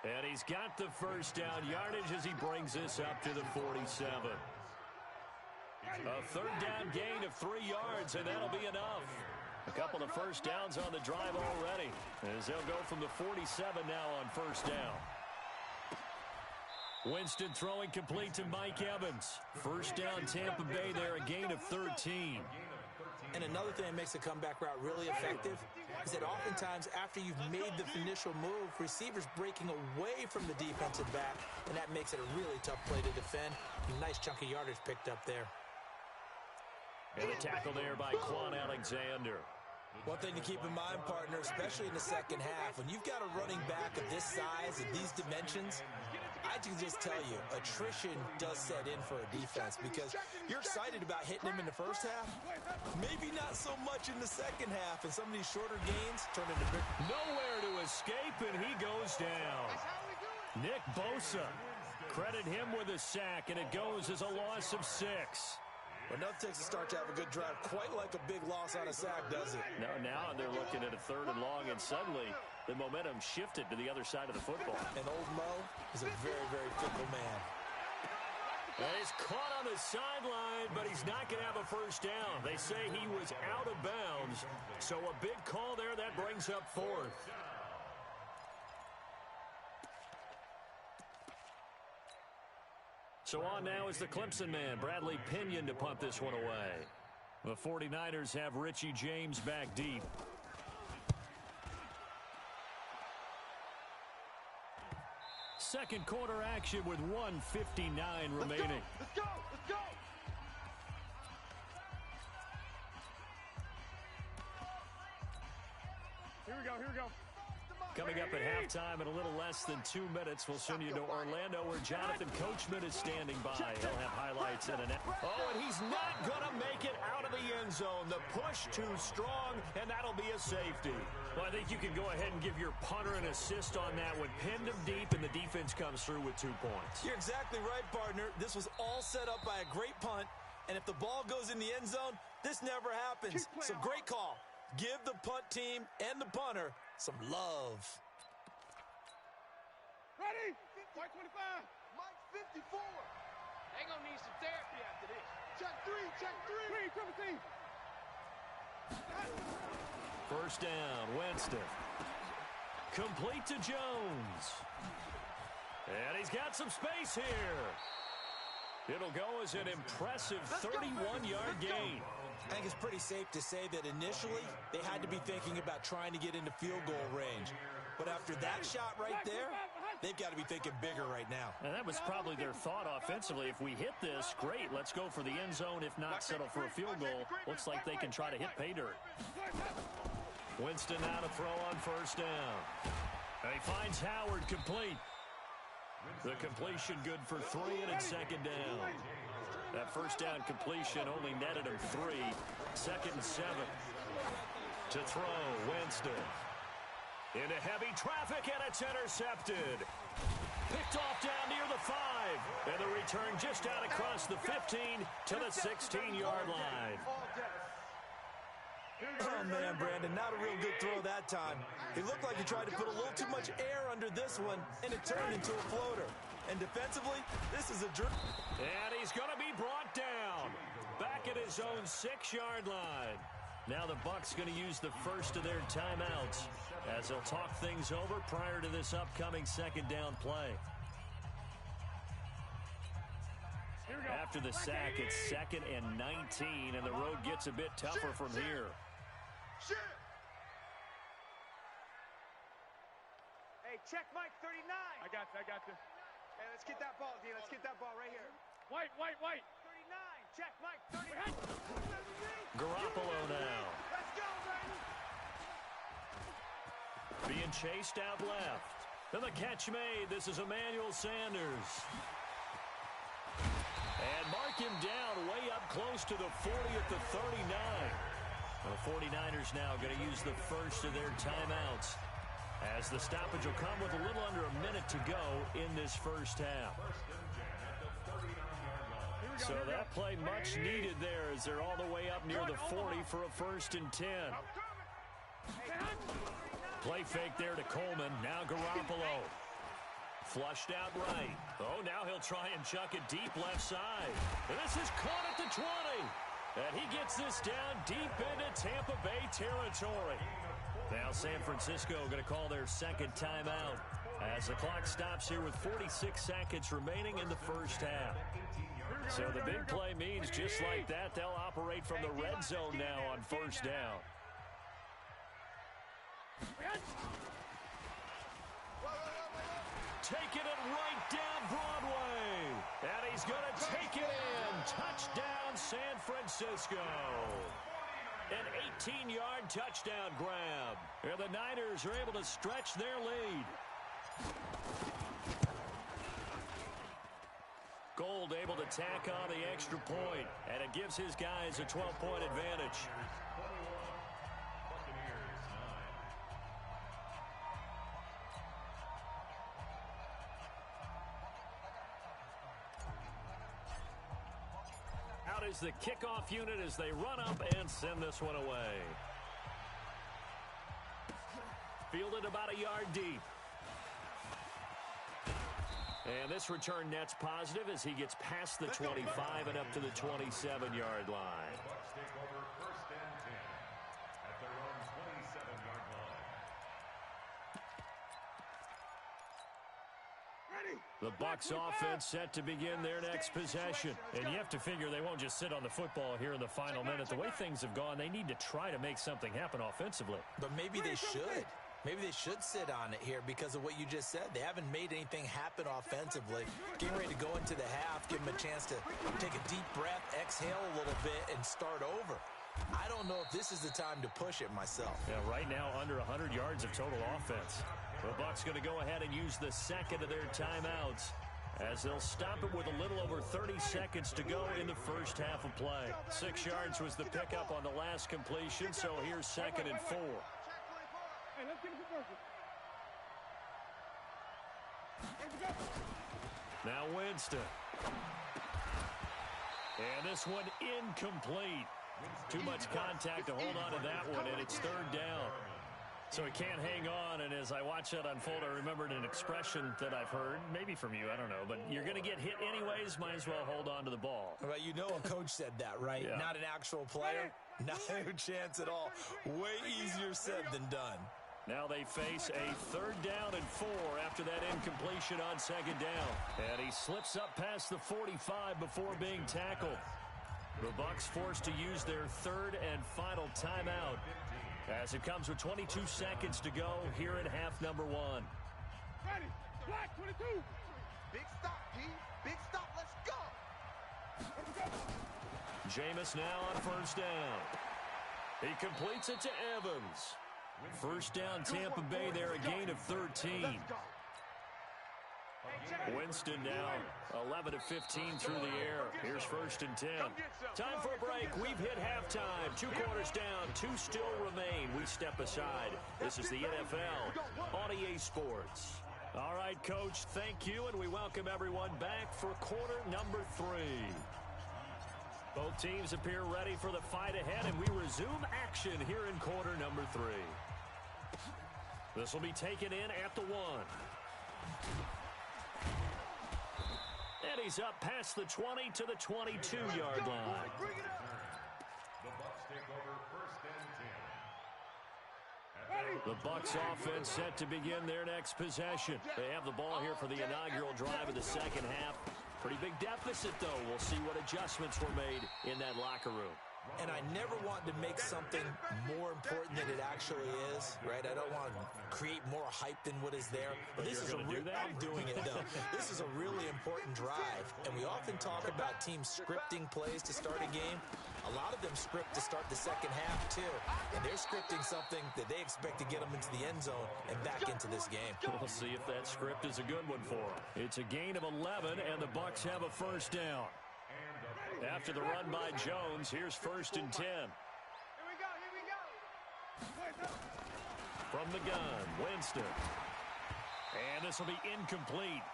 And he's got the 1st down yardage as he brings this up to the 47. A 3rd down gain of 3 yards, and that'll be enough. A couple of 1st downs on the drive already, as they'll go from the 47 now on 1st down. Winston throwing complete to Mike Evans. 1st down Tampa Bay there, a gain of 13. And another thing that makes the comeback route really effective is that oftentimes after you've made the initial move, receivers breaking away from the defensive back, and that makes it a really tough play to defend. Nice chunk of yardage picked up there. And a tackle there by Quan Alexander. One thing to keep in mind, partner, especially in the 2nd half, when you've got a running back of this size and these dimensions, I can just tell you, attrition does set in for a defense because you're excited about hitting him in the 1st half. Maybe not so much in the 2nd half, and some of these shorter gains turn into big. Nowhere to escape, and he goes down. Nick Bosa. Credit him with a sack, and it goes as a loss of 6. Enough takes a start to have a good drive, quite like a big loss on a sack, does it? No, now they're looking at a 3rd and long, and suddenly the momentum shifted to the other side of the football. And old Mo is a very, very fickle man. And he's caught on the sideline, but he's not going to have a 1st down. They say he was out of bounds, so a big call there that brings up 4th. So on now is the Clemson man, Bradley Pinion, to punt this one away. The 49ers have Richie James back deep. Second quarter action with 1:59 remaining. Let's go! Let's go! Here we go, here we go. Coming up at halftime in a little less than 2 minutes, we'll send you to Orlando where Jonathan Coachman is standing by. He'll have highlights in a net. Oh, and he's not going to make it out of the end zone. The push too strong, and that'll be a safety. Well, I think you can go ahead and give your punter an assist on that one. Pinned him deep, and the defense comes through with 2 points. You're exactly right, partner. This was all set up by a great punt, and if the ball goes in the end zone, this never happens. So great call. Give the punt team and the punter some love. Ready? Mike 25. Mike 54. They gonna need some therapy after this. Check 3, check 3. 3, 17. First down, Winston. Complete to Jones. And he's got some space here. It'll go as an impressive 31-yard gain. I think it's pretty safe to say that initially they had to be thinking about trying to get into field goal range. But after that shot right there, they've got to be thinking bigger right now. And that was probably their thought offensively. If we hit this, great, let's go for the end zone. If not, settle for a field goal. Looks like they can try to hit pay dirt. Winston now to throw on first down. And he finds Howard complete. The completion good for 3, and it's second down. That first down completion only netted him 3. Second and 7. To throw, Winston. Into heavy traffic, and it's intercepted. Picked off down near the 5. And the return just out across the 15 to the 16-yard line. Oh, man, Brandon, not a real good throw that time. It looked like he tried to put a little too much air under this one, and it turned into a floater. And defensively, this is a jerk. And he's going to be brought down. Back at his own 6-yard line. Now the Bucs going to use the first of their timeouts as they'll talk things over prior to this upcoming second down play. After the sack, it's 2nd and 19, and the road gets a bit tougher from here. Hey, check Mike 39. I got you. Hey, let's get that ball, D. Let's get that ball right here. White. 39. Check Mike 39. Garoppolo now. Let's go, baby. Being chased out left. And the catch made. This is Emmanuel Sanders. And mark him down way up close to the 40 at the 39. The 49ers now going to use the first of their timeouts as the stoppage will come with a little under a minute to go in this first half. So that play much needed there as they're all the way up near the 40 for a 1st and 10. Play fake there to Coleman. Now Garoppolo. Flushed out right. Oh, now he'll try and chuck it deep left side. And this is caught at the 20. And he gets this down deep into Tampa Bay territory. Now San Francisco going to call their second timeout as the clock stops here with 46 seconds remaining in the first half. So the big play means just like that, they'll operate from the red zone now on first down. Taking it right down Broadway. And he's going to take it in. Touchdown, San Francisco. An 18-yard touchdown grab. And the Niners are able to stretch their lead. Gold able to tack on the extra point, and it gives his guys a 12-point advantage. Out is the kickoff unit as they run up and send this one away. Fielded about a yard deep. And this return net's positive as he gets past the 25 and up to the 27-yard line. The Bucs offense set to begin their next possession. And you have to figure they won't just sit on the football here in the final minute. The way things have gone, they need to try to make something happen offensively. But maybe they should. Maybe they should sit on it here because of what you just said. They haven't made anything happen offensively. Getting ready to go into the half, give them a chance to take a deep breath, exhale a little bit, and start over. I don't know if this is the time to push it myself. Yeah, right now under 100 yards of total offense. The Bucs going to go ahead and use the second of their timeouts as they'll stop it with a little over 30 seconds to go in the first half of play. 6 yards was the pickup on the last completion, so here's 2nd and 4. Hey, let's give it to Now Winston. And this one incomplete. Too much contact to hold on to that one, and it's 3rd down. So he can't hang on, and as I watch that unfold, I remembered an expression that I've heard, maybe from you, I don't know, but you're going to get hit anyways, might as well hold on to the ball. Well, you know a coach said that, right? Yeah. Not an actual player. Not a chance at all. Way easier said than done. Now they face a 3rd down and 4 after that incompletion on 2nd down. And he slips up past the 45 before being tackled. The Bucs forced to use their 3rd and final timeout as it comes with 22 seconds to go here in half number 1. Ready. Black 22. Big stop, P. Big stop. Let's go. Jameis now on 1st down. He completes it to Evans. 1st down Tampa Bay there, a gain of 13. Winston now 11 of 15 through the air. Here's 1st and 10. Time for a break. We've hit halftime. 2 quarters down. 2 still remain. We step aside. This is the NFL on EA Sports. All right, Coach, thank you, and we welcome everyone back for quarter number 3. Both teams appear ready for the fight ahead, and we resume action here in quarter number 3. This will be taken in at the 1. And he's up past the 20 to the 22-yard line. The Bucs take over 1st and 10. The Bucs offense set to begin their next possession. They have the ball here for the inaugural drive of the 2nd half. Pretty big deficit, though. We'll see what adjustments were made in that locker room. And I never want to make something more important than it actually is, right? I don't want to create more hype than what is there. But this is I'm doing it, though. This is a really important drive. And we often talk about teams scripting plays to start a game. A lot of them script to start the 2nd half, too. And they're scripting something that they expect to get them into the end zone and back into this game. We'll see if that script is a good one for them. It's a gain of 11, and the Bucs have a 1st down. After the run by Jones, here's 1st and 10. Here we go. From the gun, Winston. And this will be incomplete.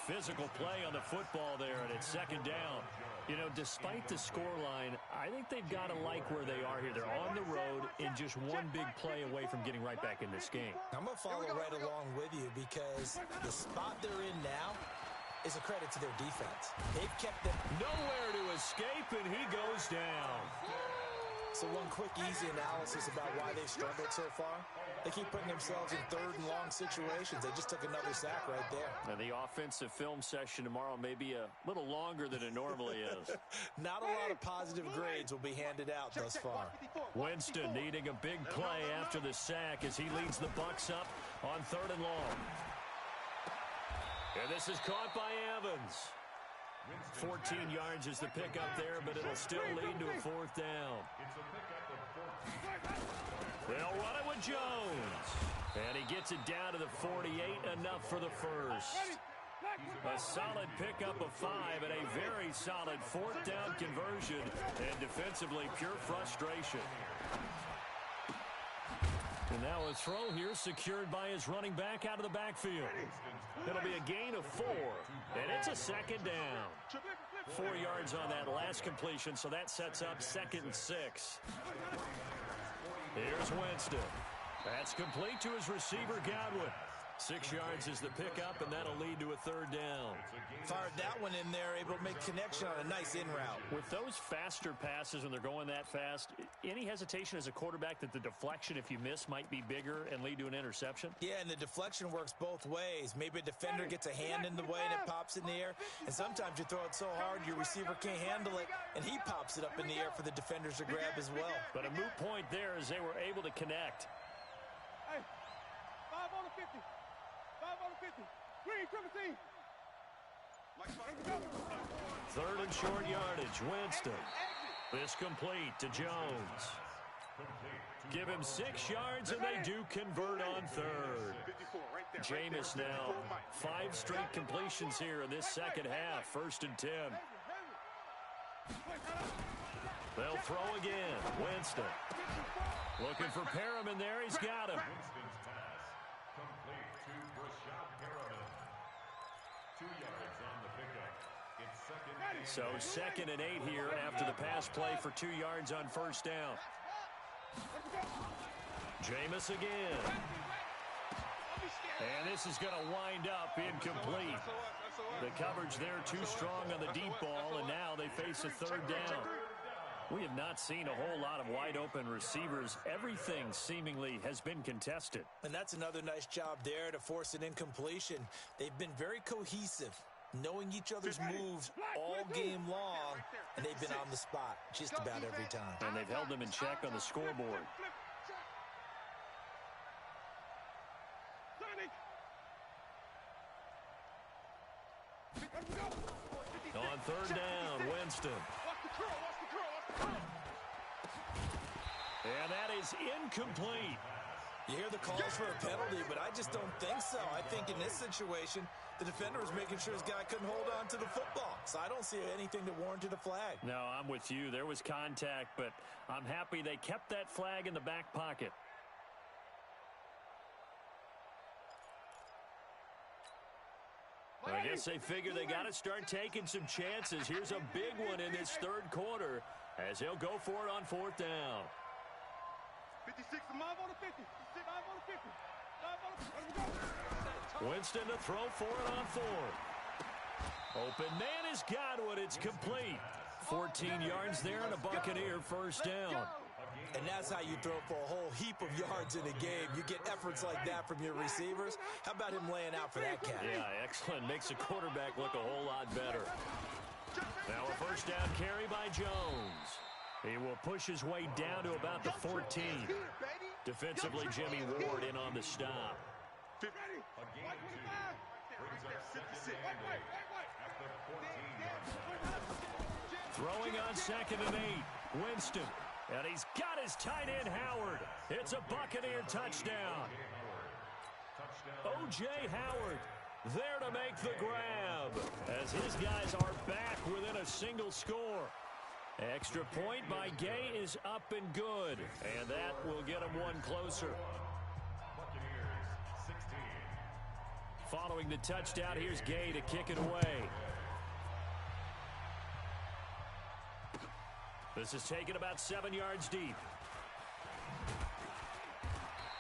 Physical play on the football there, and it's 2nd down. You know, despite the scoreline, I think they've got to like where they are here. They're on the road and just one big play away from getting right back in this game. I'm going to follow right along with you because the spot they're in now is a credit to their defense. They've kept them nowhere to escape, and he goes down. So one quick, easy analysis about why they've struggled so far. They keep putting themselves in 3rd and long situations. They just took another sack right there. And the offensive film session tomorrow may be a little longer than it normally is. Not a lot of positive grades will be handed out thus far. Winston needing a big play after the sack as he leads the Bucs up on 3rd and long. And this is caught by Evans. 14 yards is the pickup there, but it'll still lead to a 4th down. They'll run it with Jones. And he gets it down to the 48, enough for the 1st. A solid pickup of 5 and a very solid 4th down conversion. And defensively, pure frustration. And now a throw here secured by his running back out of the backfield. It'll be a gain of 4, and it's a 2nd down. 4 yards on that last completion, so that sets up 2nd and 6. Here's Winston. That's complete to his receiver, Godwin. 6 yards is the pickup, and that'll lead to a 3rd down. Fired that one in there, able to make connection on a nice in route. With those faster passes when they're going that fast, any hesitation as a quarterback that the deflection, if you miss, might be bigger and lead to an interception? Yeah, and the deflection works both ways. Maybe a defender gets a hand in the way and it pops in the air, and sometimes you throw it so hard your receiver can't handle it, and he pops it up in the air for the defenders to grab as well. But a moot point there as they were able to connect. Hey, 5 on the 50. 5 on the 50. Green, 17. 3rd and short yardage. Winston. This complete to Jones. Give him 6 yards, and they do convert on 3rd. Jameis now 5 straight completions here in this second half. 1st and 10. They'll throw again. Winston. Looking for Perriman there. He's got him. Winston's pass complete to Brashad Perriman. 2 yards on the pickup. It's 2nd and 8. So 2nd and 8 here after the pass play for 2 yards on 1st down. Jameis again. And this is going to wind up incomplete. The coverage there too strong on the deep ball, and now they face a 3rd down. We have not seen a whole lot of wide-open receivers. Everything seemingly has been contested. And that's another nice job there to force an incompletion. They've been very cohesive, knowing each other's moves all game long, and they've been on the spot just about every time. And they've held them in check on the scoreboard. On 3rd down, Winston. And that is incomplete. You hear the calls for a penalty, but I just don't think so. I think in this situation, the defender was making sure his guy couldn't hold on to the football. So I don't see anything that warranted a flag. No, I'm with you. There was contact, but I'm happy they kept that flag in the back pocket. I guess they figure they got to start taking some chances. Here's a big one in this 3rd quarter as he'll go for it on 4th down. 56, 5 on the 50. 5 on the 50. 5 on the 50. Winston to throw for it on 4th. Open man has got one. It's complete. 14 yards there and a Buccaneer 1st down. And that's how you throw for a whole heap of yards in a game. You get efforts like that from your receivers. How about him laying out for that cat? Yeah, excellent. Makes the quarterback look a whole lot better. Now a 1st down carry by Jones. He will push his way down to about the 14. Defensively, Jimmy Ward in on the stop. A gain of 2 brings up 2nd and 8 at the 14-yard line. Throwing on 2nd and 8. Winston. And he's got his tight end, Howard. It's a Buccaneer touchdown. O.J. Howard there to make the grab as his guys are back within a single score. Extra point by Gay is up and good, and that will get him one closer. Buccaneers 16. Following the touchdown, here's Gay to kick it away. This is taken about 7 yards deep.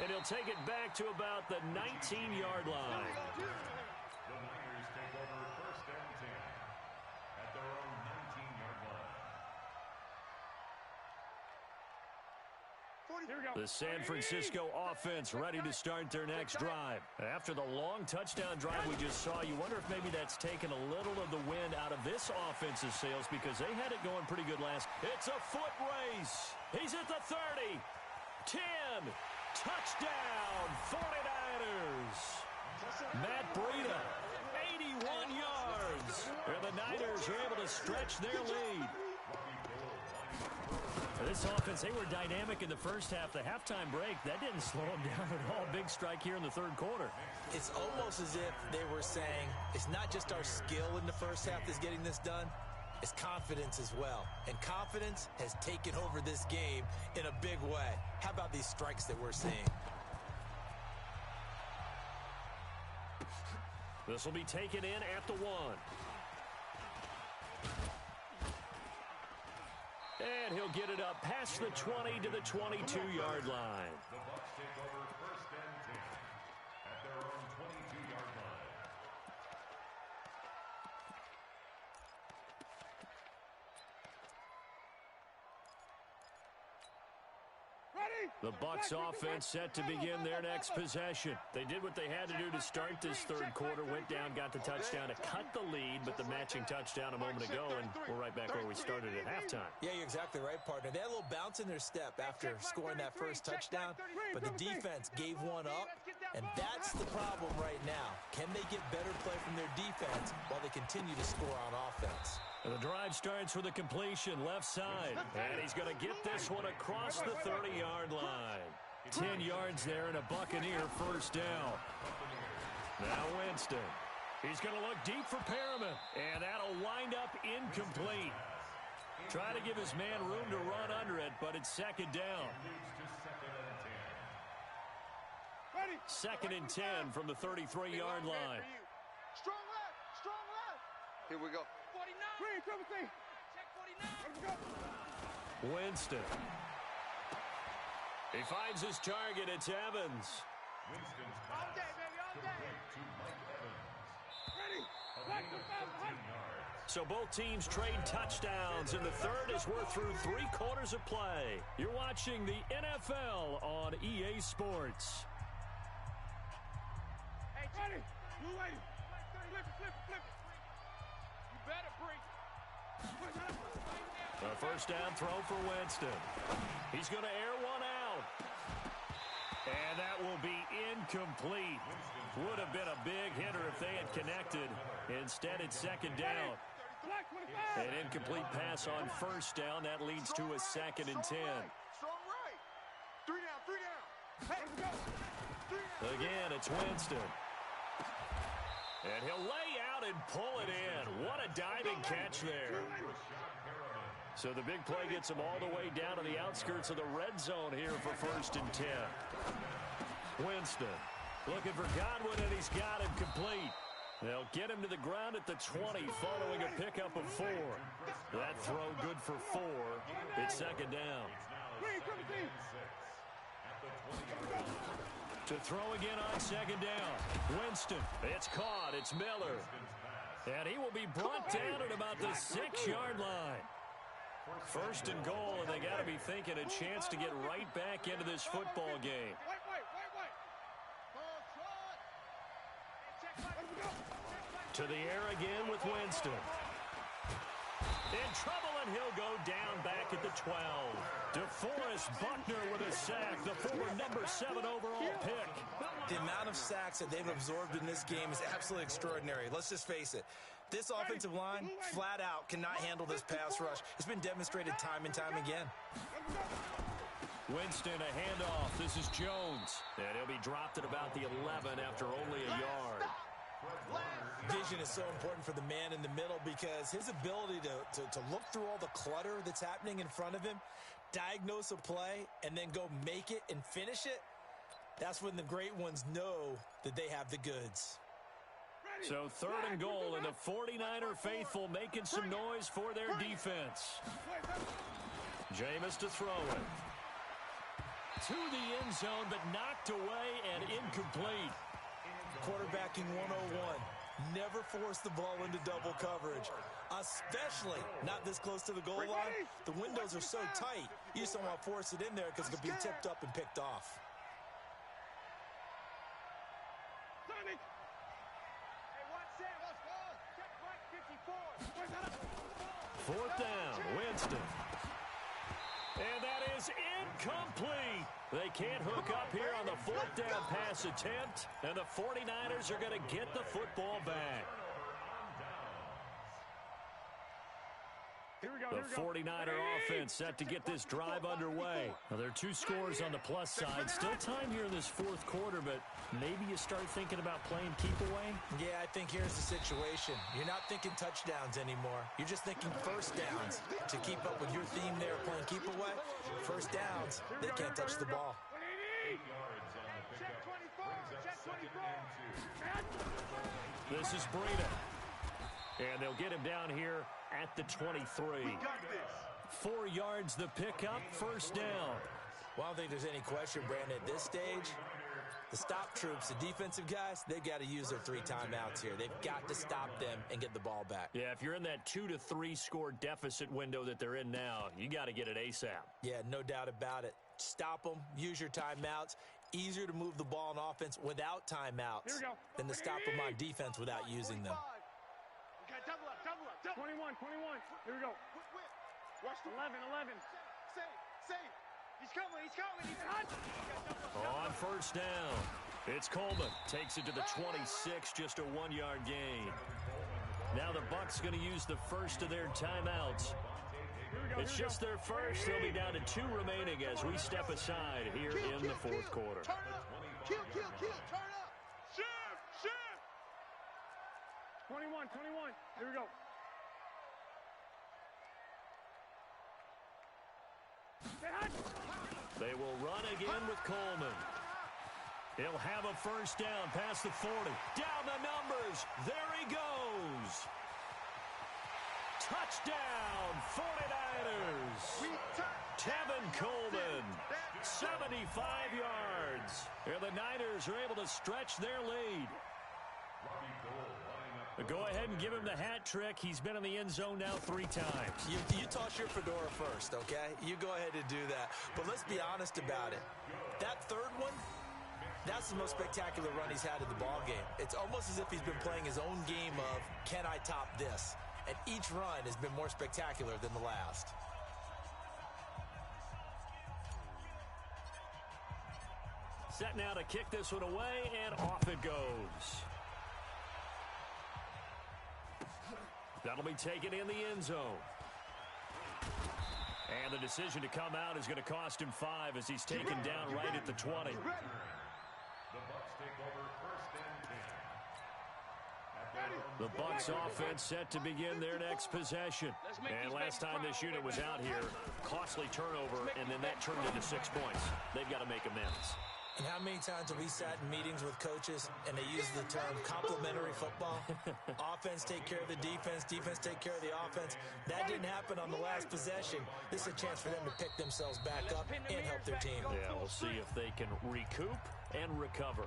And he'll take it back to about the 19-yard line. The Niners take over 1st and 10 at their own 19-yard line. The San Francisco offense ready to start their next drive. After the long touchdown drive we just saw, you wonder if maybe that's taken a little of the wind out of this offense's sails because they had it going pretty good last. It's a foot race. He's at the 30. 10. Touchdown, 49ers. Matt Breida, 81 yards. And the Niners are able to stretch their lead. This offense, they were dynamic in the first half. The halftime break, that didn't slow them down at all. Big strike here in the 3rd quarter. It's almost as if they were saying, it's not just our skill in the first half that's getting this done, it's confidence as well. And confidence has taken over this game in a big way. How about these strikes that we're seeing? This will be taken in at the 1. And he'll get it up past the 20 to the 22-yard line. The Bucs take over 1st and 10 at their own The Bucs offense set to begin their next possession. They did what they had to do to start this third quarter, went down, got the touchdown to cut the lead, but the matching touchdown a moment ago, and we're right back where we started at halftime. Yeah, you're exactly right, partner. They had a little bounce in their step after scoring that first touchdown, but the defense gave one up, and that's the problem right now. Can they get better play from their defense while they continue to score on offense? And the drive starts with a completion left side, and he's going to get this one across the 30-yard line. 10 yards there and a Buccaneer first down. Now Winston. He's going to look deep for Perriman, and that'll wind up incomplete. Try to give his man room to run under it, but it's second down. Second and 10 from the 33-yard line. Strong left, strong left. Here we go. 49. Check 49. Winston. He finds his target. It's Evans. Winston's All pass day, baby, all day. complete to Mike Evans. Ready. 14 yards. So both teams trade touchdowns, and the third as we're through 3 quarters of play. You're watching the NFL on EA Sports. Hey, ready. Blue lady. Flip it. You better break. A first down throw for Winston. He's going to air one out. And that will be incomplete. Would have been a big hitter if they had connected. Instead, it's second down. An incomplete pass on first down. That leads to a second and 10. Strong right. 3 down. Hey, let's go. Again, it's Winston. And he'll lay out and pull it in. What a diving catch there. So the big play gets him all the way down to the outskirts of the red zone here for first and 10. Winston looking for Godwin, and he's got him complete. They'll get him to the ground at the 20 following a pickup of 4. That throw good for 4. It's second down. To throw again on second down. Winston, it's caught. It's Miller. And he will be brought down at about the 6-yard line. First and goal, and they got to be thinking a chance to get right back into this football game. To the air again with Winston. In trouble, and he'll go down back at the 12. DeForest Buckner with a sack, the former number 7 overall pick. The amount of sacks that they've absorbed in this game is absolutely extraordinary. Let's just face it. This offensive line, flat out, cannot handle this pass rush. It's been demonstrated time and time again. Winston, a handoff. This is Jones. And he'll be dropped at about the 11 after only a yard. Vision is so important for the man in the middle because his ability to look through all the clutter that's happening in front of him, diagnose a play, and then go make it and finish it, that's when the great ones know that they have the goods. So third and goal, and the 49er faithful making some noise for their defense. Jameis to throw it. To the end zone, but knocked away and incomplete. Quarterbacking 101. Never force the ball into double coverage, especially not this close to the goal line. The windows are so tight, you just don't want to force it in there because it could be tipped up and picked off. Fourth down, Winston. And that is incomplete. They can't hook up here on the fourth down pass attempt, and the 49ers are going to get the football back. The 49er offense set to get this drive underway. Now, there are 2 scores on the plus side. Still time here in this fourth quarter, but maybe you start thinking about playing keep away? Yeah, I think here's the situation. You're not thinking touchdowns anymore. You're just thinking first downs. To keep up with your theme there, playing keep away, first downs, they can't touch the ball. 8 yards on the pickup. Brings up second and 2. This is Breida. And they'll get him down here at the 23. 4 yards the pickup, first down. Well, I don't think there's any question, Brandon, at this stage, the stop troops, the defensive guys, they've got to use their 3 timeouts here. They've got to stop them and get the ball back. Yeah, if you're in that 2 to 3 score deficit window that they're in now, you got to get it ASAP. Yeah, no doubt about it. Stop them, use your timeouts. Easier to move the ball on offense without timeouts than to stop them on defense without using them. Okay, double up. 21. Here we go. Watch 11. Save. He's coming. He's hot. On first down, it's Coleman. Takes it to the 26, just a 1-yard gain. Now the Bucs going to use the first of their timeouts. It's just their first. They'll be down to 2 remaining as we step aside here in the fourth quarter. Turn up. Kill. Turn up. Shift. 21. Here we go. They will run again with Coleman. He'll have a first down past the 40. Down the numbers. There he goes. Touchdown, 49ers. Tevin Coleman, 75 yards. And the Niners are able to stretch their lead. Go ahead and give him the hat trick. He's been in the end zone now 3 times. You toss your fedora first, okay? You go ahead and do that. But let's be honest about it. That third one, that's the most spectacular run he's had in the ball game. It's almost as if he's been playing his own game of, can I top this? And each run has been more spectacular than the last. Set now to kick this one away, and off it goes. That'll be taken in the end zone. And the decision to come out is going to cost him 5 as he's taken down right at the 20. The Bucs take over first and 10. The Bucs offense set to begin their next possession. And last time this unit was out here, costly turnover, and then that turned into 6 points. They've got to make amends. And how many times have we sat in meetings with coaches and they use the term complementary football? Offense take care of the defense, defense take care of the offense. That didn't happen on the last possession. This is a chance for them to pick themselves back up and help their team. Yeah, we'll see if they can recoup and recover.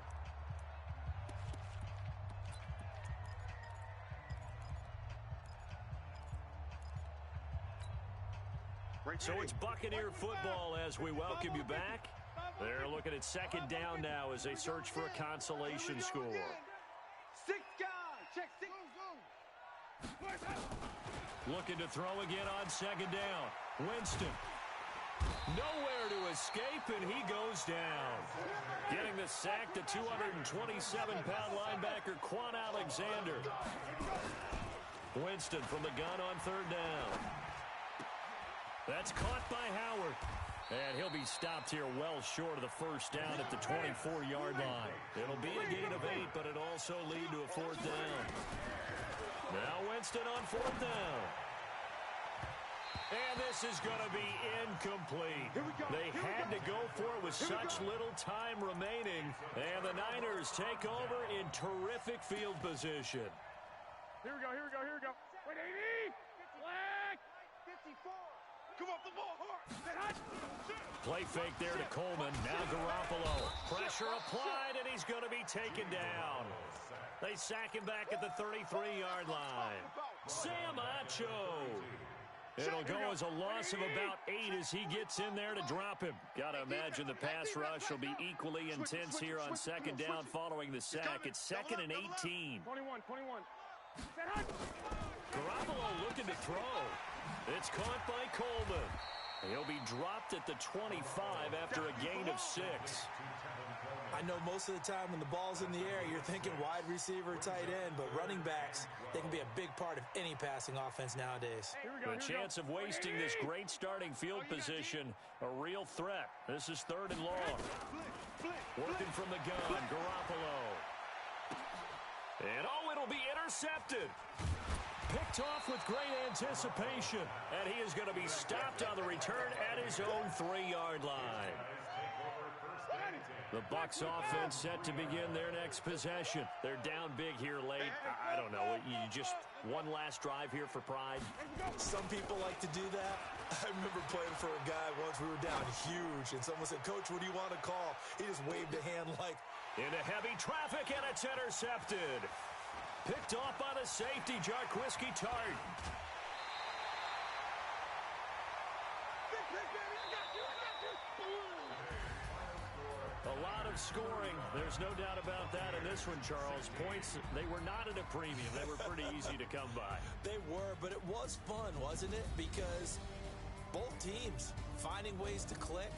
So it's Buccaneer football as we welcome you back. They're looking at second down now as they search for a consolation score. 6 guys. Check 6. Looking to throw again on second down. Winston. Nowhere to escape, and he goes down. Getting the sack, the 227-pound linebacker, Quan Alexander. Winston from the gun on third down. That's caught by Howard. And he'll be stopped here well short of the first down at the 24-yard line. It'll be a gain of 8, but it'll also lead to a fourth down. Now Winston on fourth down. And this is going to be incomplete. They had to go for it with such little time remaining. And the Niners take over in terrific field position. Here we go. Wait, 80. Black. 54. Come off the ball hard. Play fake there to Coleman. Now Garoppolo. Pressure applied, and he's going to be taken down. They sack him back at the 33-yard line. Sam Acho. It'll go as a loss of about 8 as he gets in there to drop him. Got to imagine the pass rush will be equally intense here on second down following the sack. It's 2nd and 18. 21. Garoppolo looking to throw. It's caught by Coleman. He'll be dropped at the 25 after a gain of 6. I know most of the time when the ball's in the air, you're thinking wide receiver, tight end, but running backs, they can be a big part of any passing offense nowadays. The chance of wasting this great starting field position, a real threat. This is 3rd and long. Working from the gun, Garoppolo. And it'll be intercepted. Picked off with great anticipation. And he is going to be stopped on the return at his own 3-yard line. The Bucs offense set to begin their next possession. They're down big here late. I don't know. You just one last drive here for pride. Some people like to do that. I remember playing for a guy once. We were down huge, and someone said, "Coach, what do you want to call?" He just waved a hand like... Into heavy traffic, and it's intercepted. Picked off by the safety, Jarquiski Tart. A lot of scoring. There's no doubt about that in this one, Charles. Points, they were not at a premium. They were pretty easy to come by. They were, but it was fun, wasn't it? Because both teams finding ways to click.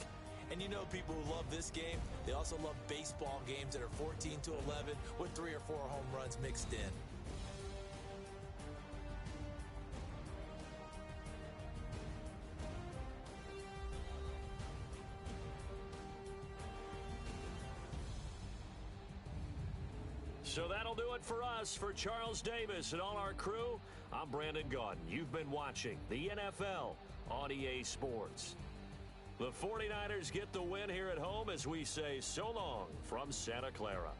And you know people who love this game, they also love baseball games that are 14-11 with 3 or 4 home runs mixed in. So that'll do it for us. For Charles Davis and all our crew, I'm Brandon Gaudin. You've been watching the NFL on EA Sports. The 49ers get the win here at home as we say so long from Santa Clara.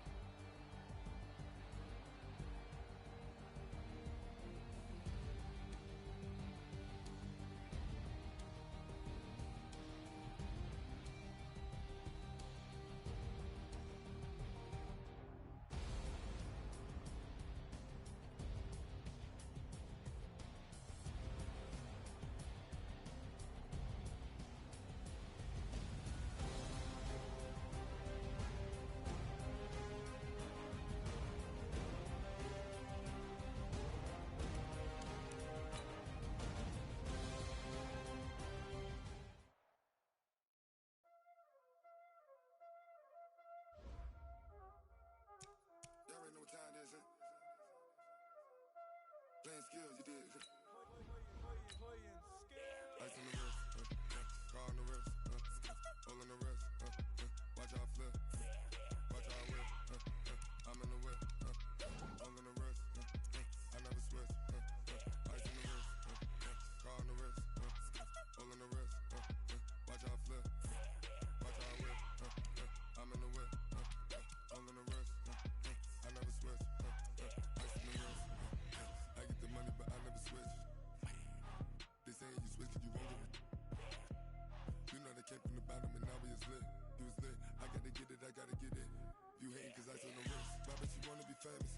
Playing skills, you did. Ice on the wrist, car on the wrist, hole in the wrist, watch how I flip, watch how I whip, I'm in the whip, hole in the wrist, I never switch, ice on the wrist, car on the wrist, hole in the wrist, watch how I flip, watch how I whip, I'm in the whip, hole in the wrist, I never switch, ice on the wrist. I get the money, but I never switch. They saying you switch, you won't get it. You know they came from the bottom and now we is lit. You was lit, I gotta get it, I gotta get it. You hating cause I on the wrist. Why bet you wanna be famous,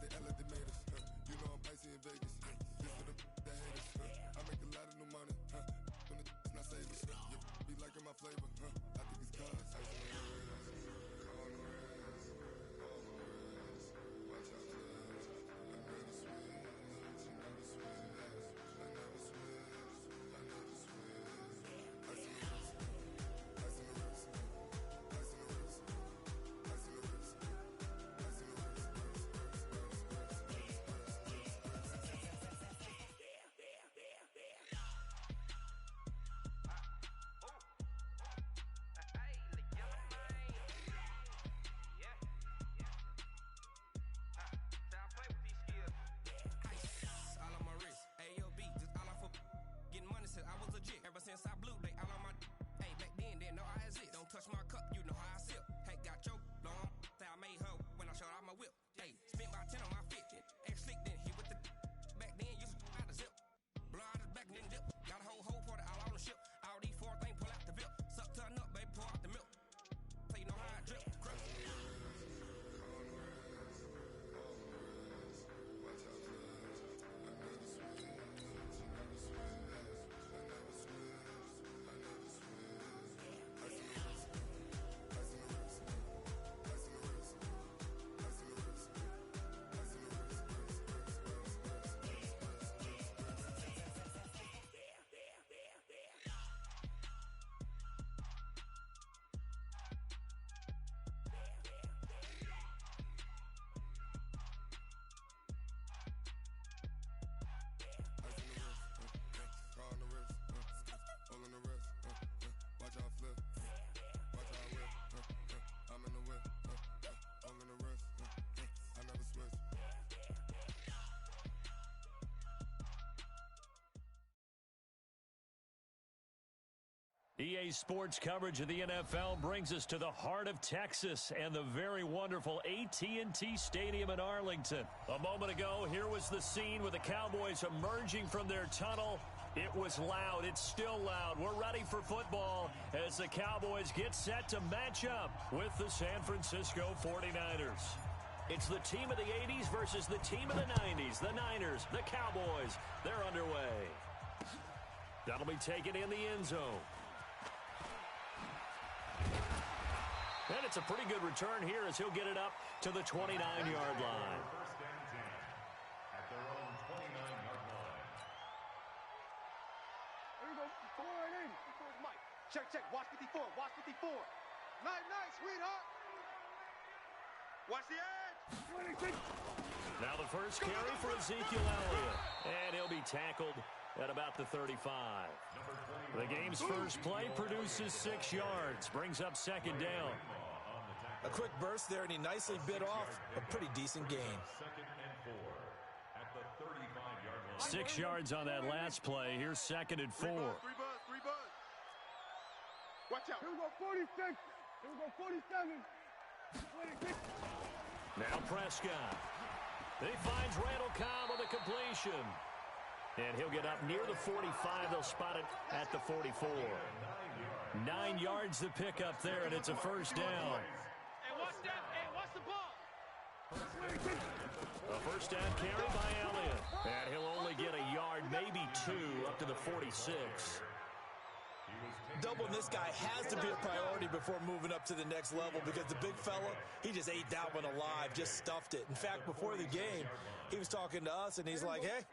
They act like they made us, You know I'm icy in Vegas, This for the that hate us, I make a lot of new money, When the not saving, be liking my flavor, I think it's cause ice on the wrist, on the wrist, watch out, I never switch. I was legit ever since I blew they all on my hey back then didn't know I exist. Don't touch my cup, you know how I sip. Hey, got your long say I made her when I showed out my whip. Hey, spent about 10 on my fit. Ex slick then hit with the back then used to out the zip. Blow out his back then dip. Got a whole party all on the ship. All these 4 things pull out the VIP. Suck turn up, baby, pour out the milk. So you know how I drip. Crush. EA Sports coverage of the NFL brings us to the heart of Texas and the very wonderful AT&T Stadium in Arlington. A moment ago, here was the scene with the Cowboys emerging from their tunnel. It was loud. It's still loud. We're ready for football as the Cowboys get set to match up with the San Francisco 49ers. It's the team of the 80s versus the team of the 90s. The Niners, the Cowboys, they're underway. That'll be taken in the end zone. And That's a pretty good return here as he'll get it up to the 29-yard line. First and 10 at their own 29-yard line. Here we go. Come on, right in. Mike. Check. Watch 54. Watch 54. Night, sweetheart. Watch the edge. Now the first carry for Ezekiel Elliott. And he'll be tackled at about the 35. The game's first play produces 6 yards. Brings up second down. A quick burst there, and he nicely bit off a pretty decent gain. Second and 4 at the 35-yard line. 6 yards on that last play. Here's second and 4. Three buzz. Watch out. Here we go, 46. Here we go, 47. 26. Now Prescott. He finds Randall Cobb on the completion. And he'll get up near the 45. They'll spot it at the 44. 9 yards to pick up there, and it's a first down. Hey, watch that. Hey, watch the ball. A first down carry by Elliott. And he'll only get a yard, maybe 2, up to the 46. Doubling this guy has to be a priority before moving up to the next level because the big fella, he just ate that one alive, just stuffed it. In fact, before the game, he was talking to us, and he's like, hey,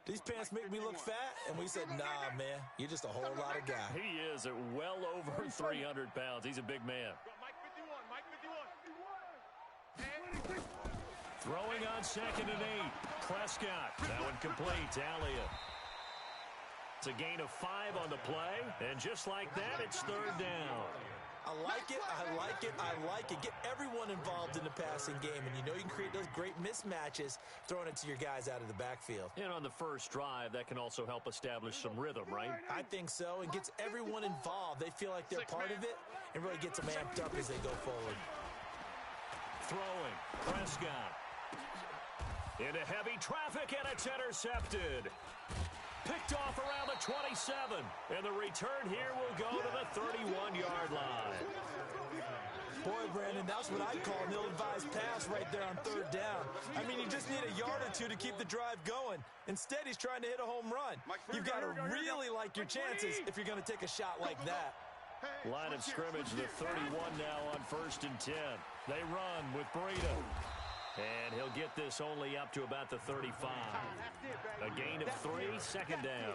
these pants make me look fat. And we said, nah, man, you're just a whole lot of guy. He is at well over 300 pounds. He's a big man. Mike 51. Throwing on second and 8. Prescott. That one complete to Elliott. It's a gain of 5 on the play, and just like that, it's third down. I like it. Get everyone involved in the passing game, and you know you can create those great mismatches throwing it to your guys out of the backfield. And on the first drive, that can also help establish some rhythm, right? I think so, and gets everyone involved. They feel like they're part of it, and really gets them amped up as they go forward. Throwing, Prescott. Into heavy traffic, and it's intercepted. Picked off around the 27, and the return here will go to the 31-yard line. Boy, Brandon, that's what I'd call an ill-advised pass right there on third down. I mean, you just need a yard or two to keep the drive going. Instead, he's trying to hit a home run. You've got to really like your chances if you're going to take a shot like that. Line of scrimmage, the 31 now on first and 10. They run with Breida. And he'll get this only up to about the 35. A gain of 3, second down.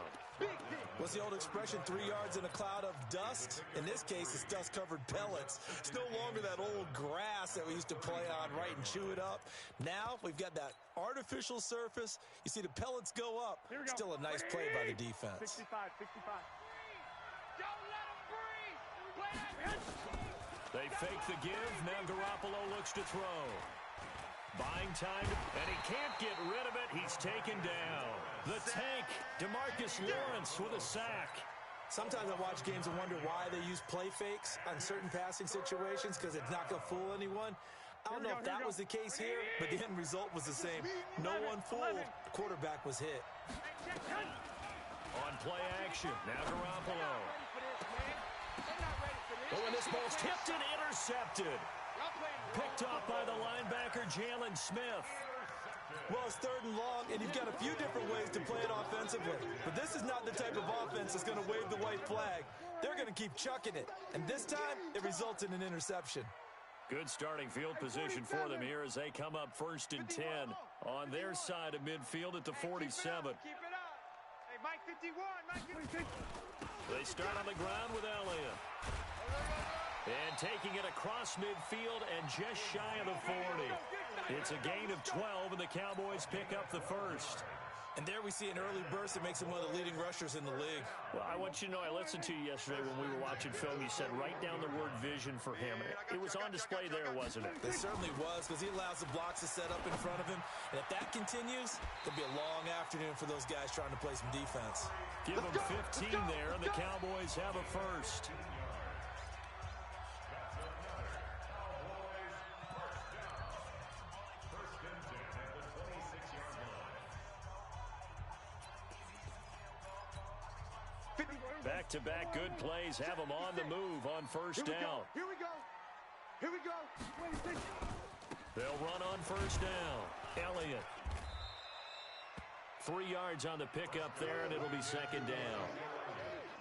What's the old expression, 3 yards in a cloud of dust? In this case, it's dust-covered pellets. It's no longer that old grass that we used to play on, right, and chew it up. Now we've got that artificial surface. You see the pellets go up. Still a nice play by the defense. 65. Don't let him breathe. They fake the give. Now Garoppolo looks to throw. Buying time, and he can't get rid of it. He's taken down. The tank, DeMarcus Lawrence with a sack. Sometimes I watch games and wonder why they use play fakes on certain passing situations because it's not going to fool anyone. I don't know if that was the case here, but the end result was the same. No one fooled. The quarterback was hit. On play action, now Garoppolo. Oh, and this ball's tipped and intercepted. Picked off by the linebacker, Jalen Smith. Well, it's third and long, and you've got a few different ways to play it offensively. But this is not the type of offense that's going to wave the white flag. They're going to keep chucking it. And this time, it results in an interception. Good starting field position for them here as they come up first and 10 on their side of midfield at the 47. Keep it up. Hey, Mike 51. Mike 51. They start on the ground with Elliott. And taking it across midfield and just shy of the 40. It's a gain of 12, and the Cowboys pick up the first. And there we see an early burst that makes him one of the leading rushers in the league. Well, I want you to know, I listened to you yesterday when we were watching film. You said write down the word vision for him. It was on display there, wasn't it? It certainly was, because he allows the blocks to set up in front of him. And if that continues, it'll be a long afternoon for those guys trying to play some defense. Give them 15 there, and the Cowboys have a first. Back-to-back good plays have them on the move on first down. Here we go. They'll run on first down. Elliott. 3 yards on the pickup there, and it'll be second down.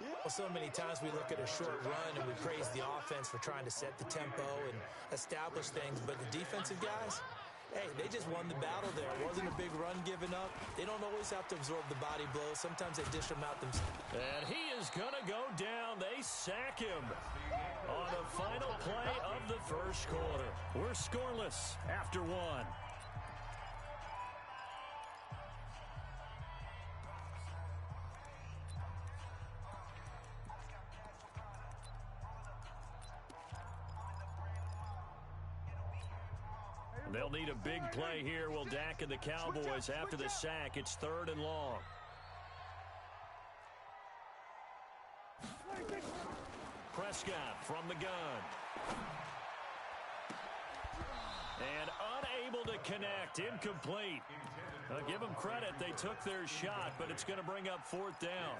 Well, so many times we look at a short run and we praise the offense for trying to set the tempo and establish things, but the defensive guys, hey, they just won the battle there. It wasn't a big run given up. They don't always have to absorb the body blows. Sometimes they dish them out themselves. And he is going to go down. They sack him on the final play of the first quarter. We're scoreless after one. They'll need a big play here. Will Dak and the Cowboys after the sack. It's 3rd and long. Prescott from the gun. And unable to connect. Incomplete. Give them credit. They took their shot, but it's going to bring up 4th down.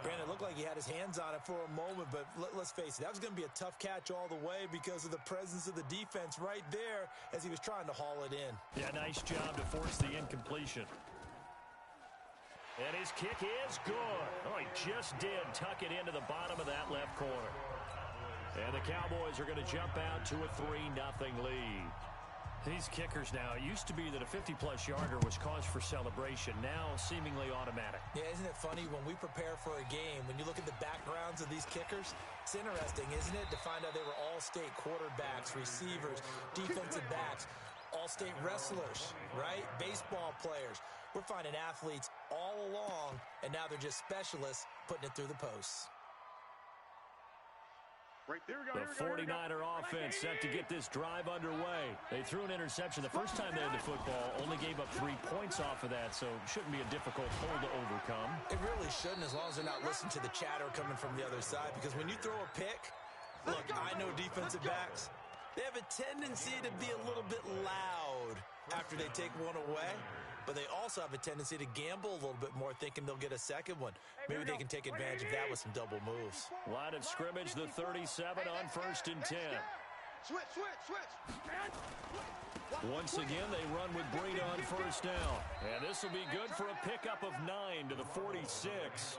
Brandon, it looked like he had his hands on it for a moment, but let's face it, that was going to be a tough catch all the way because of the presence of the defense right there as he was trying to haul it in. Yeah, nice job to force the incompletion. And his kick is good. Oh, he just did tuck it into the bottom of that left corner. And the Cowboys are going to jump out to a 3-0 lead. These kickers now, it used to be that a 50-plus yarder was cause for celebration. Now, seemingly automatic. Yeah, isn't it funny when we prepare for a game, when you look at the backgrounds of these kickers, it's interesting, isn't it, to find out they were all-state quarterbacks, receivers, defensive backs, all-state wrestlers, right? Baseball players. We're finding athletes all along, and now they're just specialists putting it through the posts. Right there, the 49er offense set to get this drive underway. They threw an interception the first time they had the football, only gave up 3 points off of that, so shouldn't be a difficult hole to overcome. It really shouldn't, as long as they're not listening to the chatter coming from the other side, because when you throw a pick, look, I know defensive backs, they have a tendency to be a little bit loud after they take one away, but they also have a tendency to gamble a little bit more, thinking they'll get a second one. Maybe they can take advantage of that with some double moves. Line of scrimmage, the 37 on 1st and 10. Switch. Once again, they run with Breida on 1st down. And this will be good for a pickup of 9 to the 46.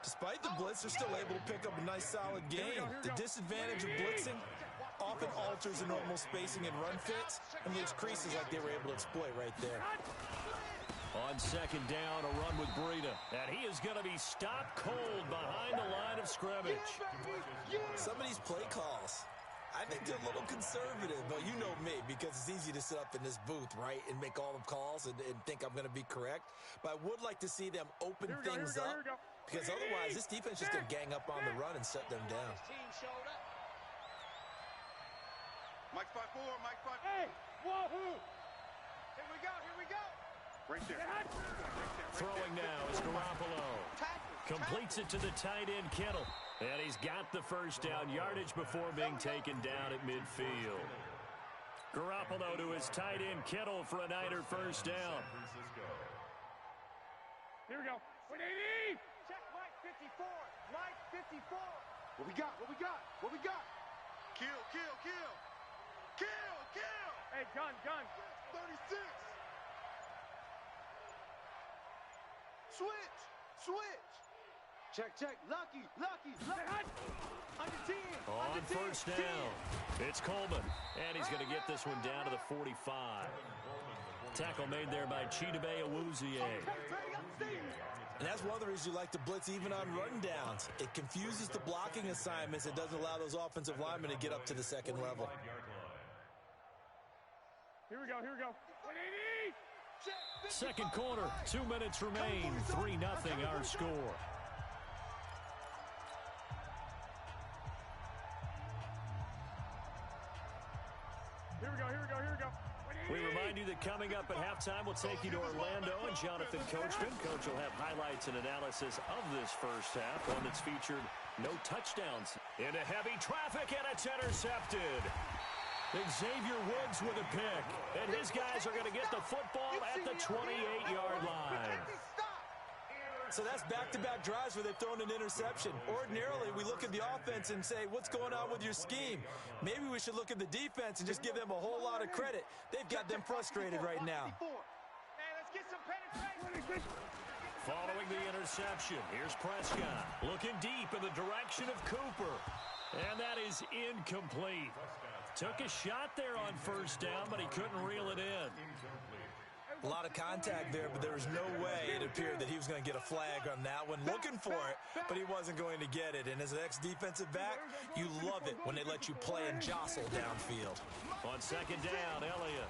Despite the blitz, they're still able to pick up a nice, solid game. The disadvantage of blitzing often alters the normal spacing and run fits and leaves creases like they were able to exploit right there. On 2nd down, a run with Breida. And he is going to be stopped cold behind the line of scrimmage. Some of these play calls, I think they're a little conservative. But you know me, because it's easy to sit up in this booth, right, and make all the calls and think I'm going to be correct. But I would like to see them open things up, because otherwise this defense is just going to gang up on the run and shut them down. Mike 5-4, Mike 5. Hey, wahoo! Here we go. Right there. Throwing now is Garoppolo. Completes it to the tight end, Kittle. And he's got the first down yardage before being taken down at midfield. Garoppolo to his tight end, Kittle, for a Niner first down. Here we go. Check Mike 54. Mike 54. What we got? Kill. Hey, gun. 36. Switch. Check. Lucky. Under 10. On 1st down, it's Coleman. And he's going to get this one down to the 45. Tackle made there by Chidobe Awuzie. And that's one of the reasons you like to blitz even on run downs. It confuses the blocking assignments. It doesn't allow those offensive linemen to get up to the second level. Here we go. 180. Second quarter, 2 minutes remain. 3-0 our score. Here we go. We remind you that coming up at halftime, we'll take you to Orlando and Jonathan Coachman. Coach will have highlights and analysis of this first half, one that's featured no touchdowns. Into heavy traffic, and it's intercepted. Xavier Woods with a pick, and his guys are going to get the football at the 28-yard line. So that's back-to-back drives where they've thrown an interception. Ordinarily, we look at the offense and say, what's going on with your scheme? Maybe we should look at the defense and just give them a whole lot of credit. They've got them frustrated right now. Following the interception. Here's Prescott looking deep in the direction of Cooper. And that is incomplete. Took a shot there on first down, but he couldn't reel it in. A lot of contact there, but there was no way it appeared that he was going to get a flag on that one. Looking for it, but he wasn't going to get it. And as an ex-defensive back, you love it when they let you play and jostle downfield. On second down, Elliott.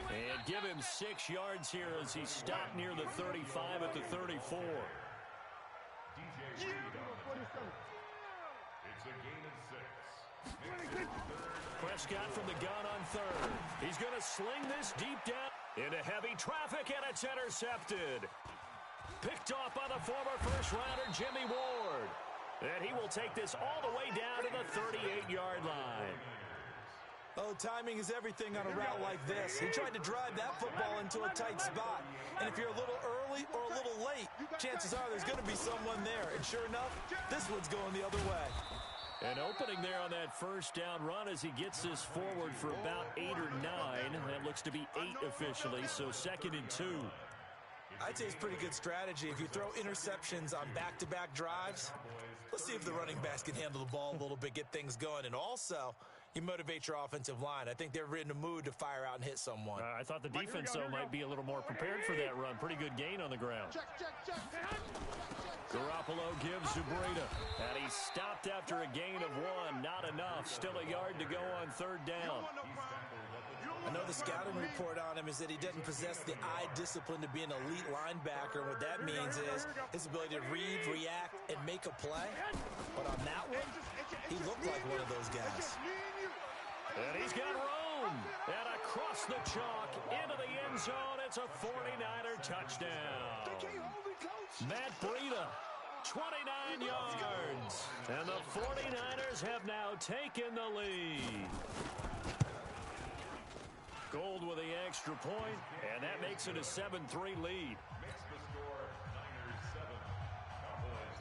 And give him 6 yards here as he stopped near the 35 at the 34. It's a gain of 6. Prescott from the gun on third. He's going to sling this deep down into heavy traffic, and it's intercepted. Picked off by the former first-rounder Jimmy Ward. And he will take this all the way down to the 38-yard line. Oh, timing is everything on a route like this. He tried to drive that football into a tight spot. And if you're a little early or a little late, chances are there's going to be someone there. And sure enough, this one's going the other way. An opening there on that first down run as he gets this forward for about 8 or 9. That looks to be 8 officially, so 2nd and 2. I'd say it's pretty good strategy. If you throw interceptions on back-to-back drives, let's see if the running backs can handle the ball a little bit, get things going. And also, you motivate your offensive line. I think they're in the mood to fire out and hit someone. I thought the defense, though, might be a little more prepared for that run. Pretty good gain on the ground. Garoppolo gives Zubreda. And he stopped after a gain of 1. Not enough. Still a yard to go on third down. I know the scouting report on him is that he doesn't possess the eye discipline to be an elite linebacker. And what that means is his ability to read, react, and make a play. But on that one, he looked like one of those guys. And he's got room. And across the chalk into the end zone. It's a 49er touchdown. Matt Breida, 29 yards. And the 49ers have now taken the lead. Gold with the extra point, and that makes it a 7-3 lead. Makes the score Niners 7, Cowboys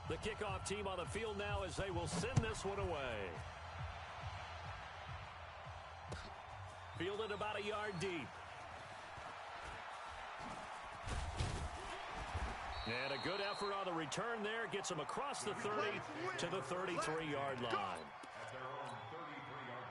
3. The kickoff team on the field now as they will send this one away. Fielded about a yard deep. And a good effort on the return there. Gets him across the 30 to the 33-yard line. At their own 33-yard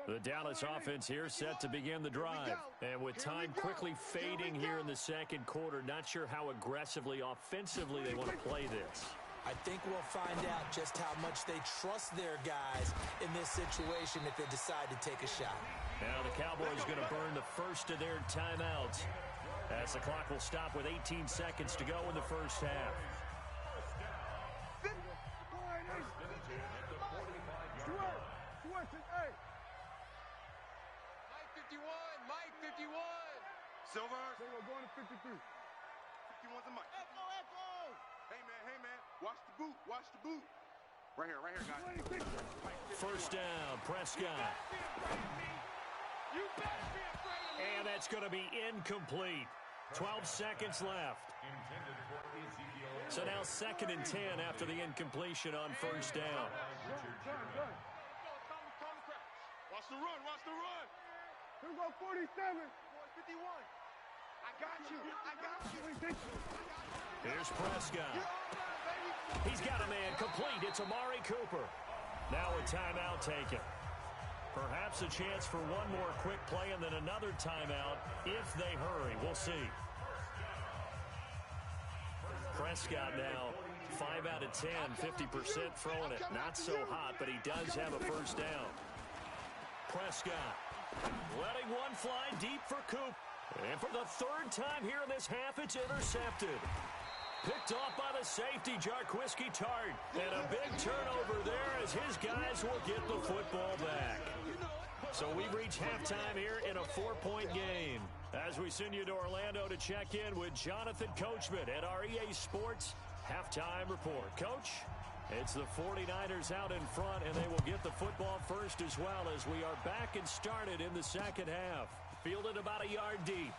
line. The Dallas offense here set to begin the drive. And with time quickly fading here in the second quarter, not sure how aggressively, offensively they want to play this. I think we'll find out just how much they trust their guys in this situation if they decide to take a shot. Now the Cowboys going to burn the first of their timeouts as the clock will stop with 18 seconds to go in the first half. Mike 51. Silver. Going to 53. 51's a Mike. Hey, man. Watch the boot. Right here, guys. First down, Prescott. And that's going to be incomplete. 12 seconds left. So now 2nd and 10 after the incompletion on first down. Watch the run. Here we go, 47. 51. I got you. Here's Prescott. He's got a man complete. It's Amari Cooper. Now a timeout taken. Perhaps a chance for one more quick play and then another timeout if they hurry. We'll see. Prescott now 5 out of 10, 50% throwing it. Not so hot, but he does have a first down. Prescott letting one fly deep for Coop. And for the 3rd time here in this half, it's intercepted. Picked off by the safety, Jarquiski Tart. And a big turnover there as his guys will get the football back. So we've reached halftime here in a 4-point game. As we send you to Orlando to check in with Jonathan Coachman at our EA Sports Halftime Report. Coach, it's the 49ers out in front, and they will get the football first as well as we are back and started in the second half. Fielded about a yard deep.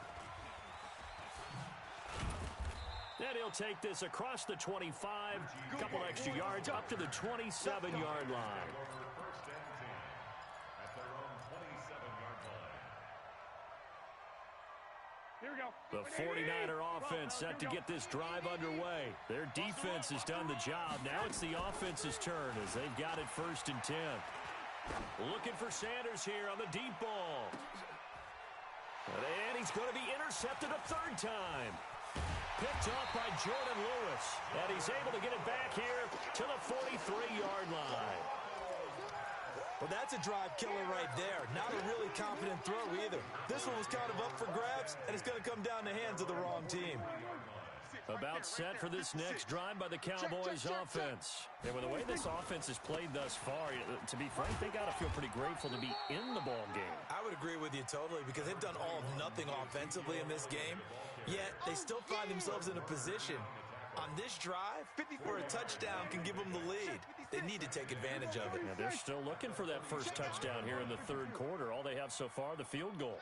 And he'll take this across the 25, a couple extra yards, up to the 27-yard line. First and 10 at their own 27-yard line. Here we go. The 49er offense set to get this drive underway. Their defense has done the job. Now it's the offense's turn as they've got it 1st and 10. Looking for Sanders here on the deep ball. And he's going to be intercepted a 3rd time. Picked off by Jordan Lewis. And he's able to get it back here to the 43-yard line. Well, that's a drive killer right there. Not a really confident throw either. This one was kind of up for grabs, and it's going to come down the hands of the wrong team. About set for this next drive by the Cowboys offense. And with the way this offense has played thus far, to be frank, they got to feel pretty grateful to be in the ball game. I would agree with you totally because they've done all of nothing offensively in this game, yet they still find themselves in a position on this drive where a touchdown can give them the lead. They need to take advantage of it. Now they're still looking for that first touchdown here in the 3rd quarter. All they have so far, the field goal.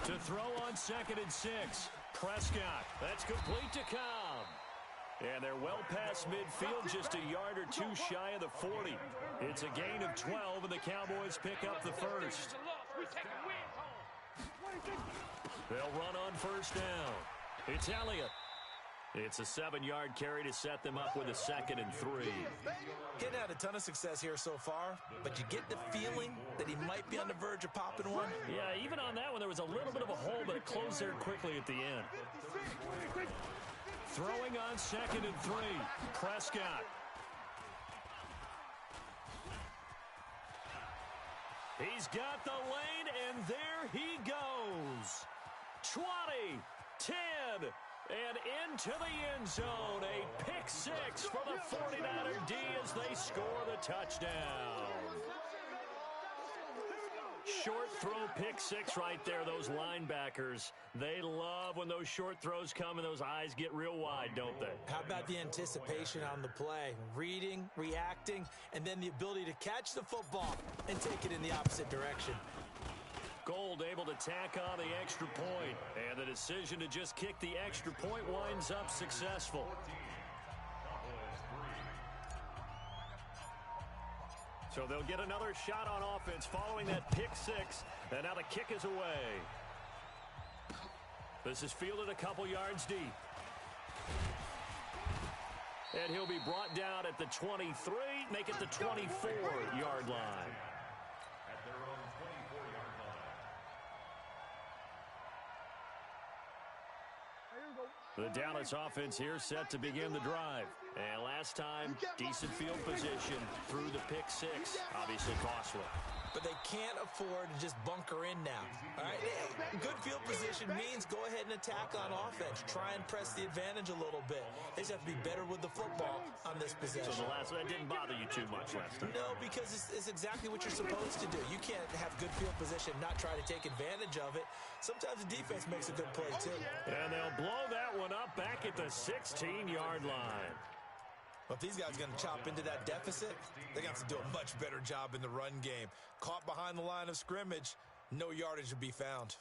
To throw on 2nd and 6. Prescott. That's complete to Cobb. And they're well past midfield, just a yard or 2 shy of the 40. It's a gain of 12, and the Cowboys pick up the first. They'll run on 1st down. It's Elliott. It's a 7-yard carry to set them up with a 2nd and 3. He's had a ton of success here so far, but you get the feeling that he might be on the verge of popping one. Yeah, even on that one, there was a little bit of a hole, but it closed there quickly at the end. Throwing on 2nd and 3. Prescott. He's got the lane, and there he goes. 20, 10, and into the end zone. A pick 6 for the 49er D as they score the touchdown. Short throw pick 6 right there. Those linebackers, they love when those short throws come and those eyes get real wide, don't they? How about the anticipation on the play? Reading, reacting, and then the ability to catch the football and take it in the opposite direction. Gold able to tack on the extra point, and the decision to just kick the extra point winds up successful. So they'll get another shot on offense following that pick 6, and now the kick is away. This is fielded a couple yards deep. And he'll be brought down at the 23, make it the 24-yard line. At their own 24-yard line. The Dallas offense here set to begin the drive. And last time, decent field position through the pick 6. Obviously costly. But they can't afford to just bunker in now. All right, good field position means go ahead and attack on offense. Try and press the advantage a little bit. They just have to be better with the football on this possession. So that didn't bother you too much last time? No, because it's exactly what you're supposed to do. You can't have good field position, not try to take advantage of it. Sometimes the defense makes a good play, too. And they'll blow that one up back at the 16-yard line. Well, if these guys are going to chop into that deficit, they got to do a much better job in the run game. Caught behind the line of scrimmage, no yardage to be found.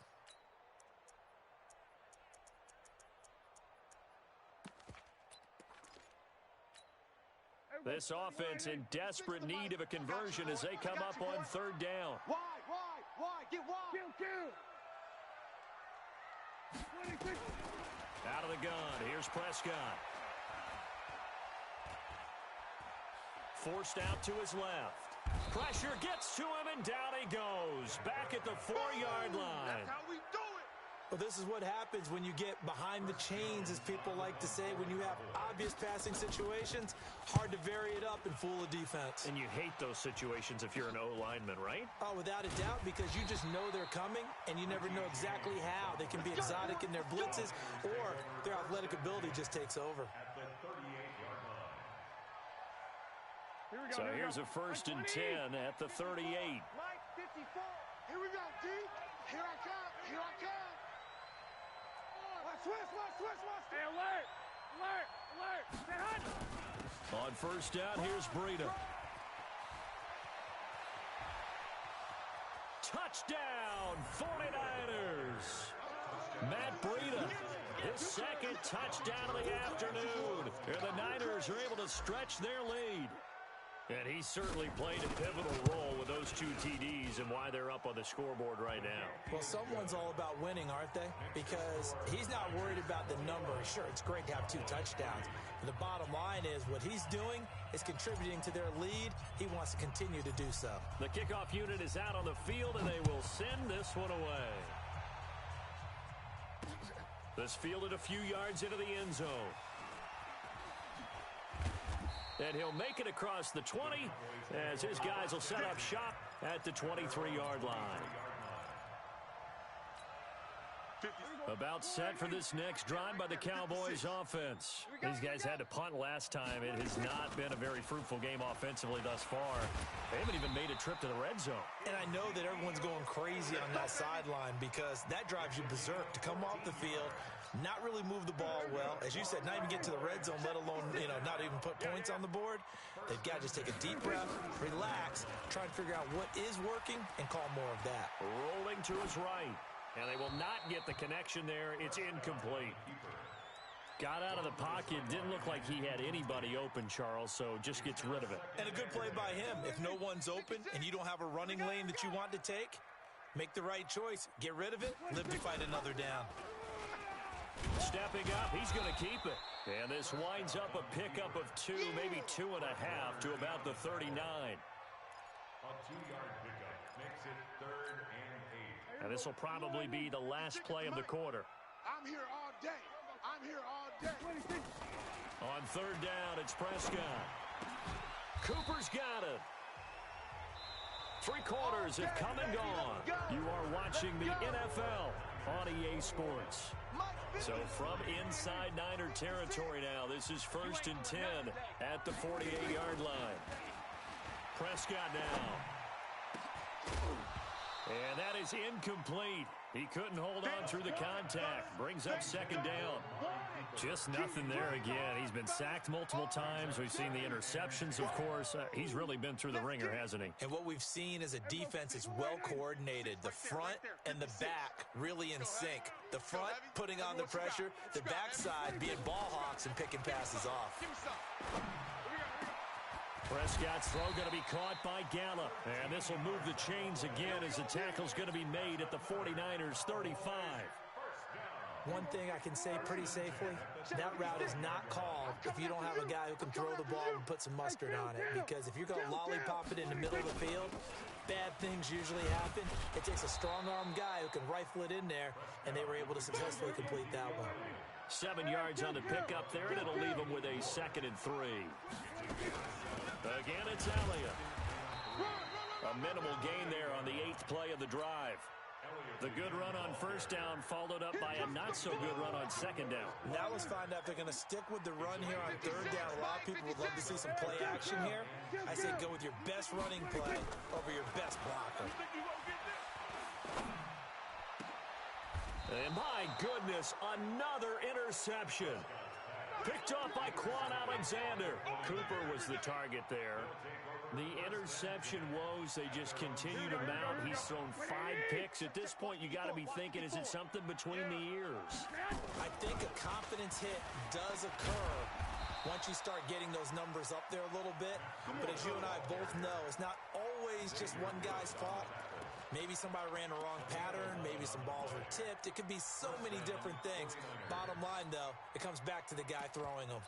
This offense in desperate need of a conversion as they come up on 3rd down. Wide, get wide. Kill. Out of the gun, here's Prescott. Forced out to his left. Pressure gets to him, and down he goes. Back at the 4-yard line. That's how we do it. Well, this is what happens when you get behind the chains, as people like to say. When you have obvious passing situations, hard to vary it up and fool a defense. And you hate those situations if you're an O-lineman, right? Oh, without a doubt, because you just know they're coming, and you never know exactly how. They can be exotic in their blitzes, or their athletic ability just takes over. At the 38-yard line. So here's a 1st and 10 at the 38. Mike, 54. Here we go, D. Here I come. Here I come. Switch. Hey, alert. Stay hot. On 1st down, here's Breida. Touchdown, 49ers. Matt Breida, his second touchdown of the afternoon. And the Niners are able to stretch their lead. And he certainly played a pivotal role with those 2 TDs and why they're up on the scoreboard right now. Well, someone's all about winning, aren't they? Because he's not worried about the number. Sure, it's great to have 2 touchdowns. But the bottom line is what he's doing is contributing to their lead. He wants to continue to do so. The kickoff unit is out on the field, and they will send this one away. This fielded a few yards into the end zone. And he'll make it across the 20 as his guys will set up shop at the 23-yard line. About set for this next drive by the Cowboys offense. These guys had to punt last time. It has not been a very fruitful game offensively thus far. They haven't even made a trip to the red zone. And I know that everyone's going crazy on that sideline because that drives you berserk to come off the field, not really move the ball well. As you said, not even get to the red zone, let alone, not even put points on the board. They've got to just take a deep breath, relax, try and figure out what is working, and call more of that. Rolling to his right. And they will not get the connection there. It's incomplete. Got out of the pocket. Didn't look like he had anybody open, Charles, so just gets rid of it. And a good play by him. If no one's open and you don't have a running lane that you want to take, make the right choice. Get rid of it. Live to fight another down. Stepping up, he's going to keep it. And this winds up a pickup of 2, maybe 2.5 to about the 39. A 2-yard pickup makes it 3rd and 8. And this will probably be the last play of the quarter. I'm here all day. I'm here all day. On 3rd down, it's Prescott. Cooper's got it. 3 quarters have come and gone. You are watching the NFL on EA Sports. So from inside Niner territory now, this is 1st and 10 at the 48-yard line. Prescott now. And that is incomplete. He couldn't hold on through the contact. Brings up 2nd down. Just nothing there again. He's been sacked multiple times. We've seen the interceptions, of course. He's really been through the ringer, hasn't he? And what we've seen is a defense is well coordinated. The front and the back really in sync. The front putting on the pressure. The backside being ball hawks and picking passes off. Prescott's throw going to be caught by Gallup. And this will move the chains again as the tackle's going to be made at the 49ers 35. One thing I can say pretty safely, that route is not called if you don't have a guy who can throw the ball and put some mustard on it. Because if you're going to lollipop it in the middle of the field, bad things usually happen. It takes a strong-arm guy who can rifle it in there, and they were able to successfully complete that one. 7 yards on the pickup there, and it'll leave them with a 2nd and 3. Again, it's Elliott. A minimal gain there on the 8th play of the drive. The good run on 1st down followed up by a not-so-good run on 2nd down. Now let's find out if they're going to stick with the run here on 3rd down. A lot of people would love to see some play action here. I say go with your best running play over your best blocker. And my goodness, another interception. Picked off by Quan Alexander. Cooper was the target there. The interception woes, they just continue to mount. He's thrown 5 picks. At this point, you got to be thinking, is it something between the ears? I think a confidence hit does occur once you start getting those numbers up there a little bit. But as you and I both know, it's not always just one guy's fault. Maybe somebody ran the wrong pattern. Maybe some balls were tipped. It could be so many different things. Bottom line, though, it comes back to the guy throwing them.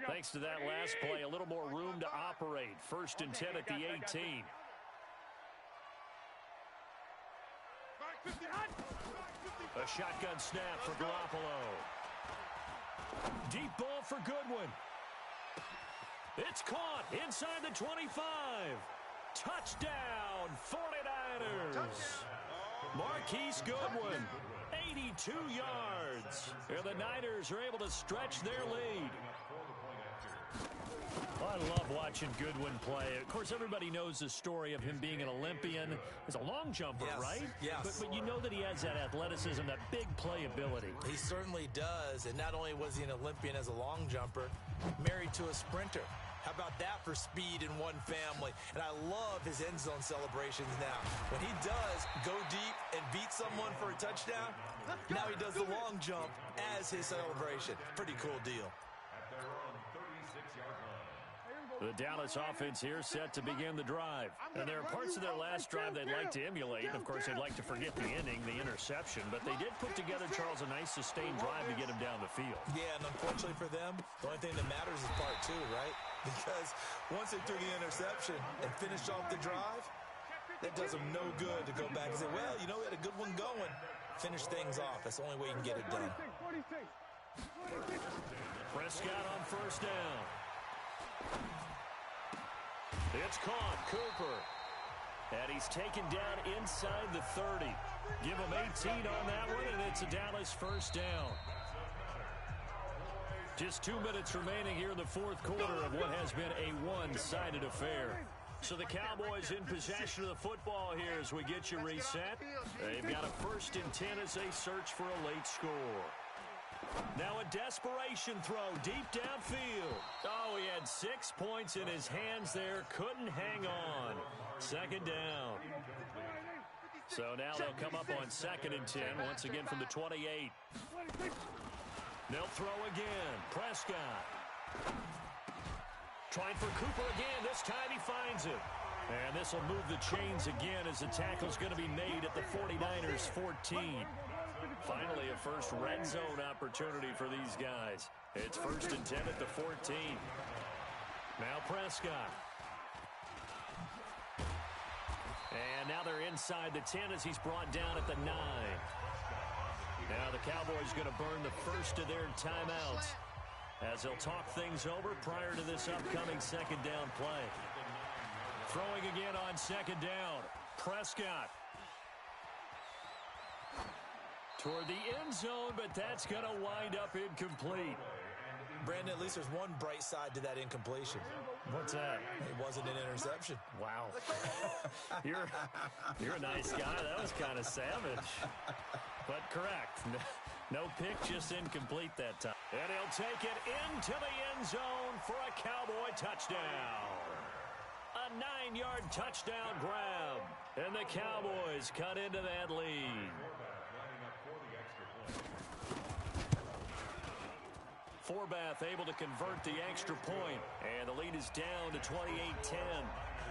Thanks to that last play, a little more room to operate. 1st and 10 at the 18. A shotgun snap for Garoppolo. Deep ball for Goodwin. It's caught inside the 25. Touchdown, 49ers. Marquise Goodwin, 82 yards. And the Niners are able to stretch their lead. I love watching Goodwin play. Of course, everybody knows the story of him being an Olympian. He's a long jumper, right? Yes. But you know that he has that athleticism, that big playability. He certainly does. And not only was he an Olympian as a long jumper, married to a sprinter. How about that for speed in one family? And I love his end zone celebrations now. When he does go deep and beat someone for a touchdown, now he does the long jump as his celebration. Pretty cool deal. The Dallas offense here set to begin the drive. And there are parts of their last drive they'd like to emulate. And, of course, they'd like to forget the ending, the interception. But they did put together, Charles, a nice sustained drive to get him down the field. Yeah, and unfortunately for them, the only thing that matters is part two, right? Because once they threw the interception and finished off the drive, that does them no good to go back and say, well, you know, we had a good one going. Finish things off. That's the only way you can get it done. Prescott on first down. It's caught, Cooper. And he's taken down inside the 30. Give him 18 on that one, and it's a Dallas first down. Just 2 minutes remaining here in the fourth quarter of what has been a one-sided affair. So the Cowboys in possession of the football here as we get you reset. They've got a 1st and 10 as they search for a late score. Now a desperation throw deep downfield. Oh, he had 6 points in his hands there. Couldn't hang on. 2nd down. So now they'll come up on 2nd and 10 once again from the 28. They'll throw again. Prescott. Trying for Cooper again. This time he finds it. And this will move the chains again as the tackle's going to be made at the 49ers 14. Finally, a first red zone opportunity for these guys. It's 1st and 10 at the 14. Now Prescott. And now they're inside the 10 as he's brought down at the 9. Now the Cowboys going to burn the first of their timeouts as they'll talk things over prior to this upcoming 2nd down play. Throwing again on 2nd down. Prescott. Toward the end zone, but that's going to wind up incomplete. Brandon, at least there's one bright side to that incompletion. What's that? It wasn't an interception. Wow. You're a nice guy. That was kind of savage. But correct. No pick, just incomplete that time. And he'll take it into the end zone for a Cowboy touchdown. A 9-yard touchdown grab. And the Cowboys cut into that lead. Forbath able to convert the extra point, and the lead is down to 28-10.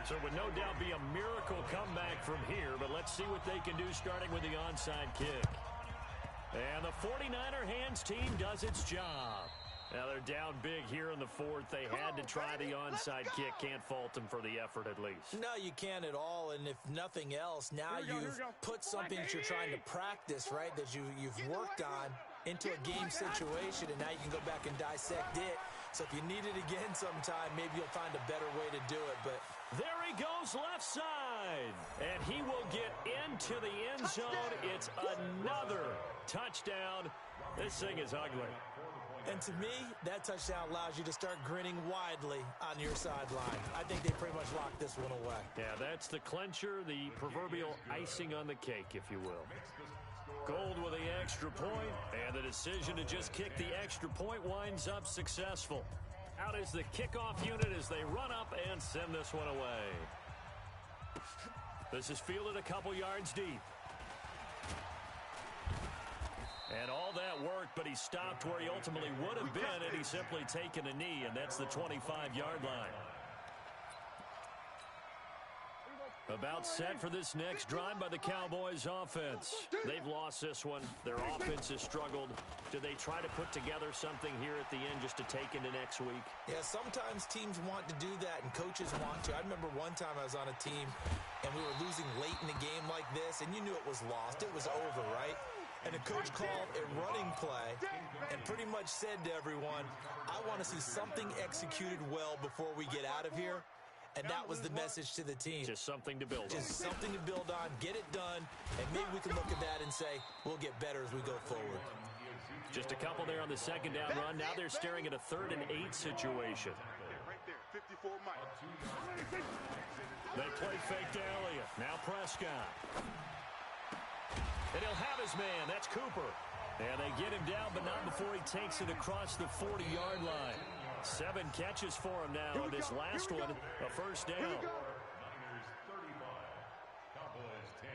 So it would no doubt be a miracle comeback from here, but let's see what they can do starting with the onside kick. And the 49er hands team does its job. Now they're down big here in the fourth. They had to try the onside kick. Can't fault them for the effort at least. No, you can't at all. And if nothing else, now you've put something that you're trying to practice, right, that you've worked on into a game situation, and now you can go back and dissect it. So if you need it again sometime, maybe you'll find a better way to do it. But there he goes left side, and he will get into the end zone. It's another touchdown. This thing is ugly. And to me, that touchdown allows you to start grinning widely on your sideline. I think they pretty much locked this one away. Yeah, that's the clincher, the proverbial icing on the cake, if you will. Gold with the extra point, and the decision to just kick the extra point winds up successful. Out is the kickoff unit as they run up and send this one away. This is fielded a couple yards deep. And all that worked, but he stopped where he ultimately would have been, and he's simply taken a knee, and that's the 25-yard line. About set for this next drive by the Cowboys offense. They've lost this one. Their offense has struggled. Do they try to put together something here at the end just to take into next week? Yeah, sometimes teams want to do that and coaches want to. I remember one time I was on a team and we were losing late in the game like this, and you knew it was lost. It was over, right? And the coach called a running play and pretty much said to everyone, I want to see something executed well before we get out of here. And that was the message to the team. Just something to build on. Just something to build on, get it done, and maybe we can look at that and say, we'll get better as we go forward. Just a couple there on the second down run. Now they're staring at a 3rd and 8 situation. 54 Mike. They play fake to Elliott. Now Prescott. And he'll have his man. That's Cooper. And they get him down, but not before he takes it across the 40-yard line. 7 catches for him now, and his last one, a first down. Niners 35, Cowboys 10.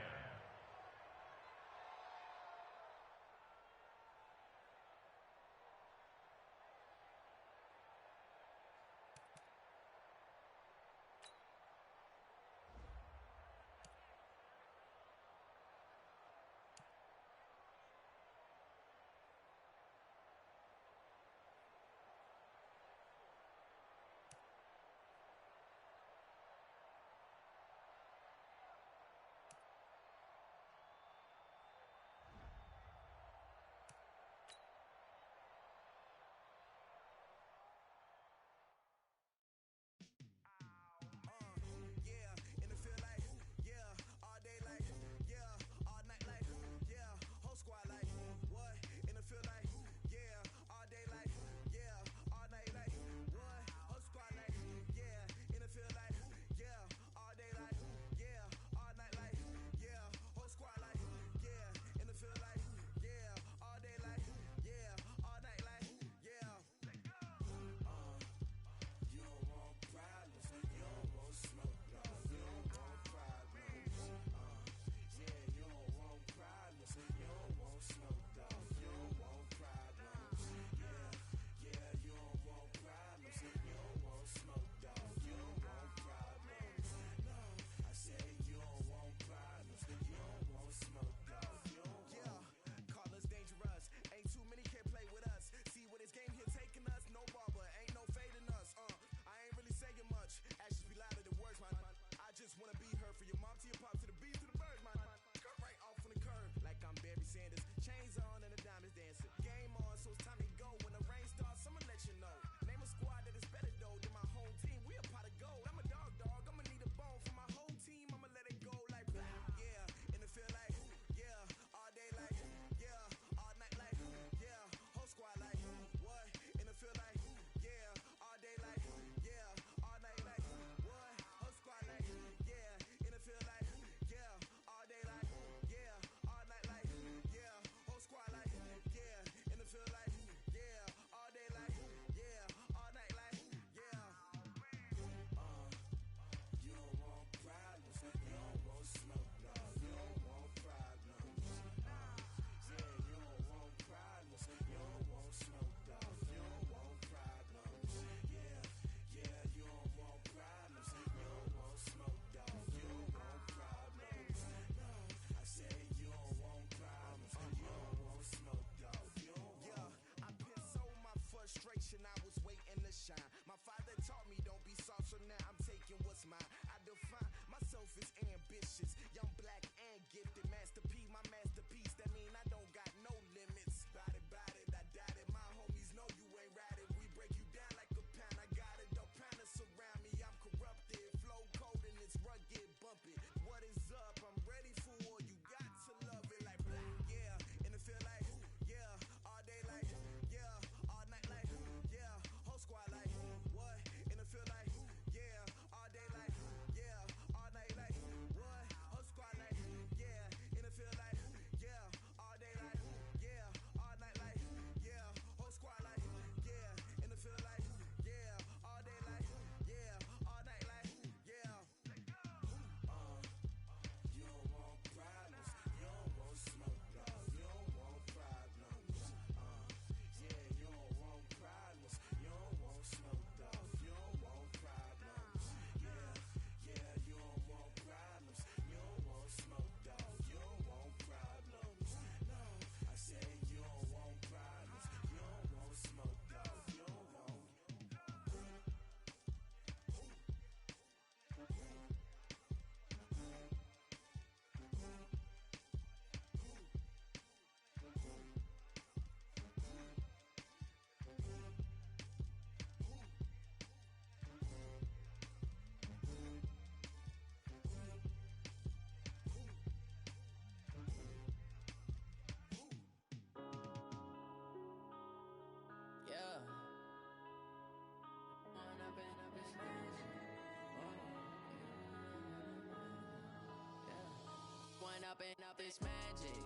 about this magic.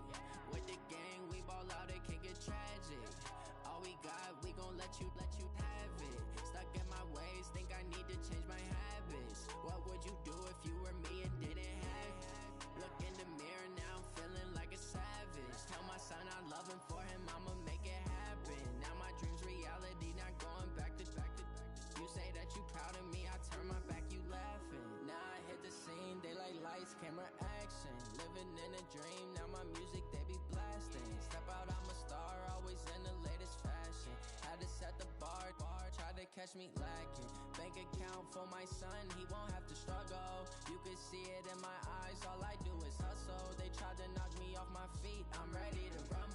With the gang, we ball out, it can get tragic. All we got, we gon' let you have it. Stuck in my ways, think I need to change my habits. What would you do if you were me and didn't have it? Look in the mirror, now I'm feeling like a savage. Tell my son I love him, for him I'ma make it happen. Now my dream's reality, not going back to. You say that you proud of me, I turn my back, you laughing. Now I hit the scene, they like lights, camera, action. Living in a dream, now my music they be blasting. Step out, I'm a star, always in the latest fashion. Had to set the bar, try to catch me lacking. Bank account for my son, he won't have to struggle. You can see it in my eyes, all I do is hustle. They tried to knock me off my feet, I'm ready to run.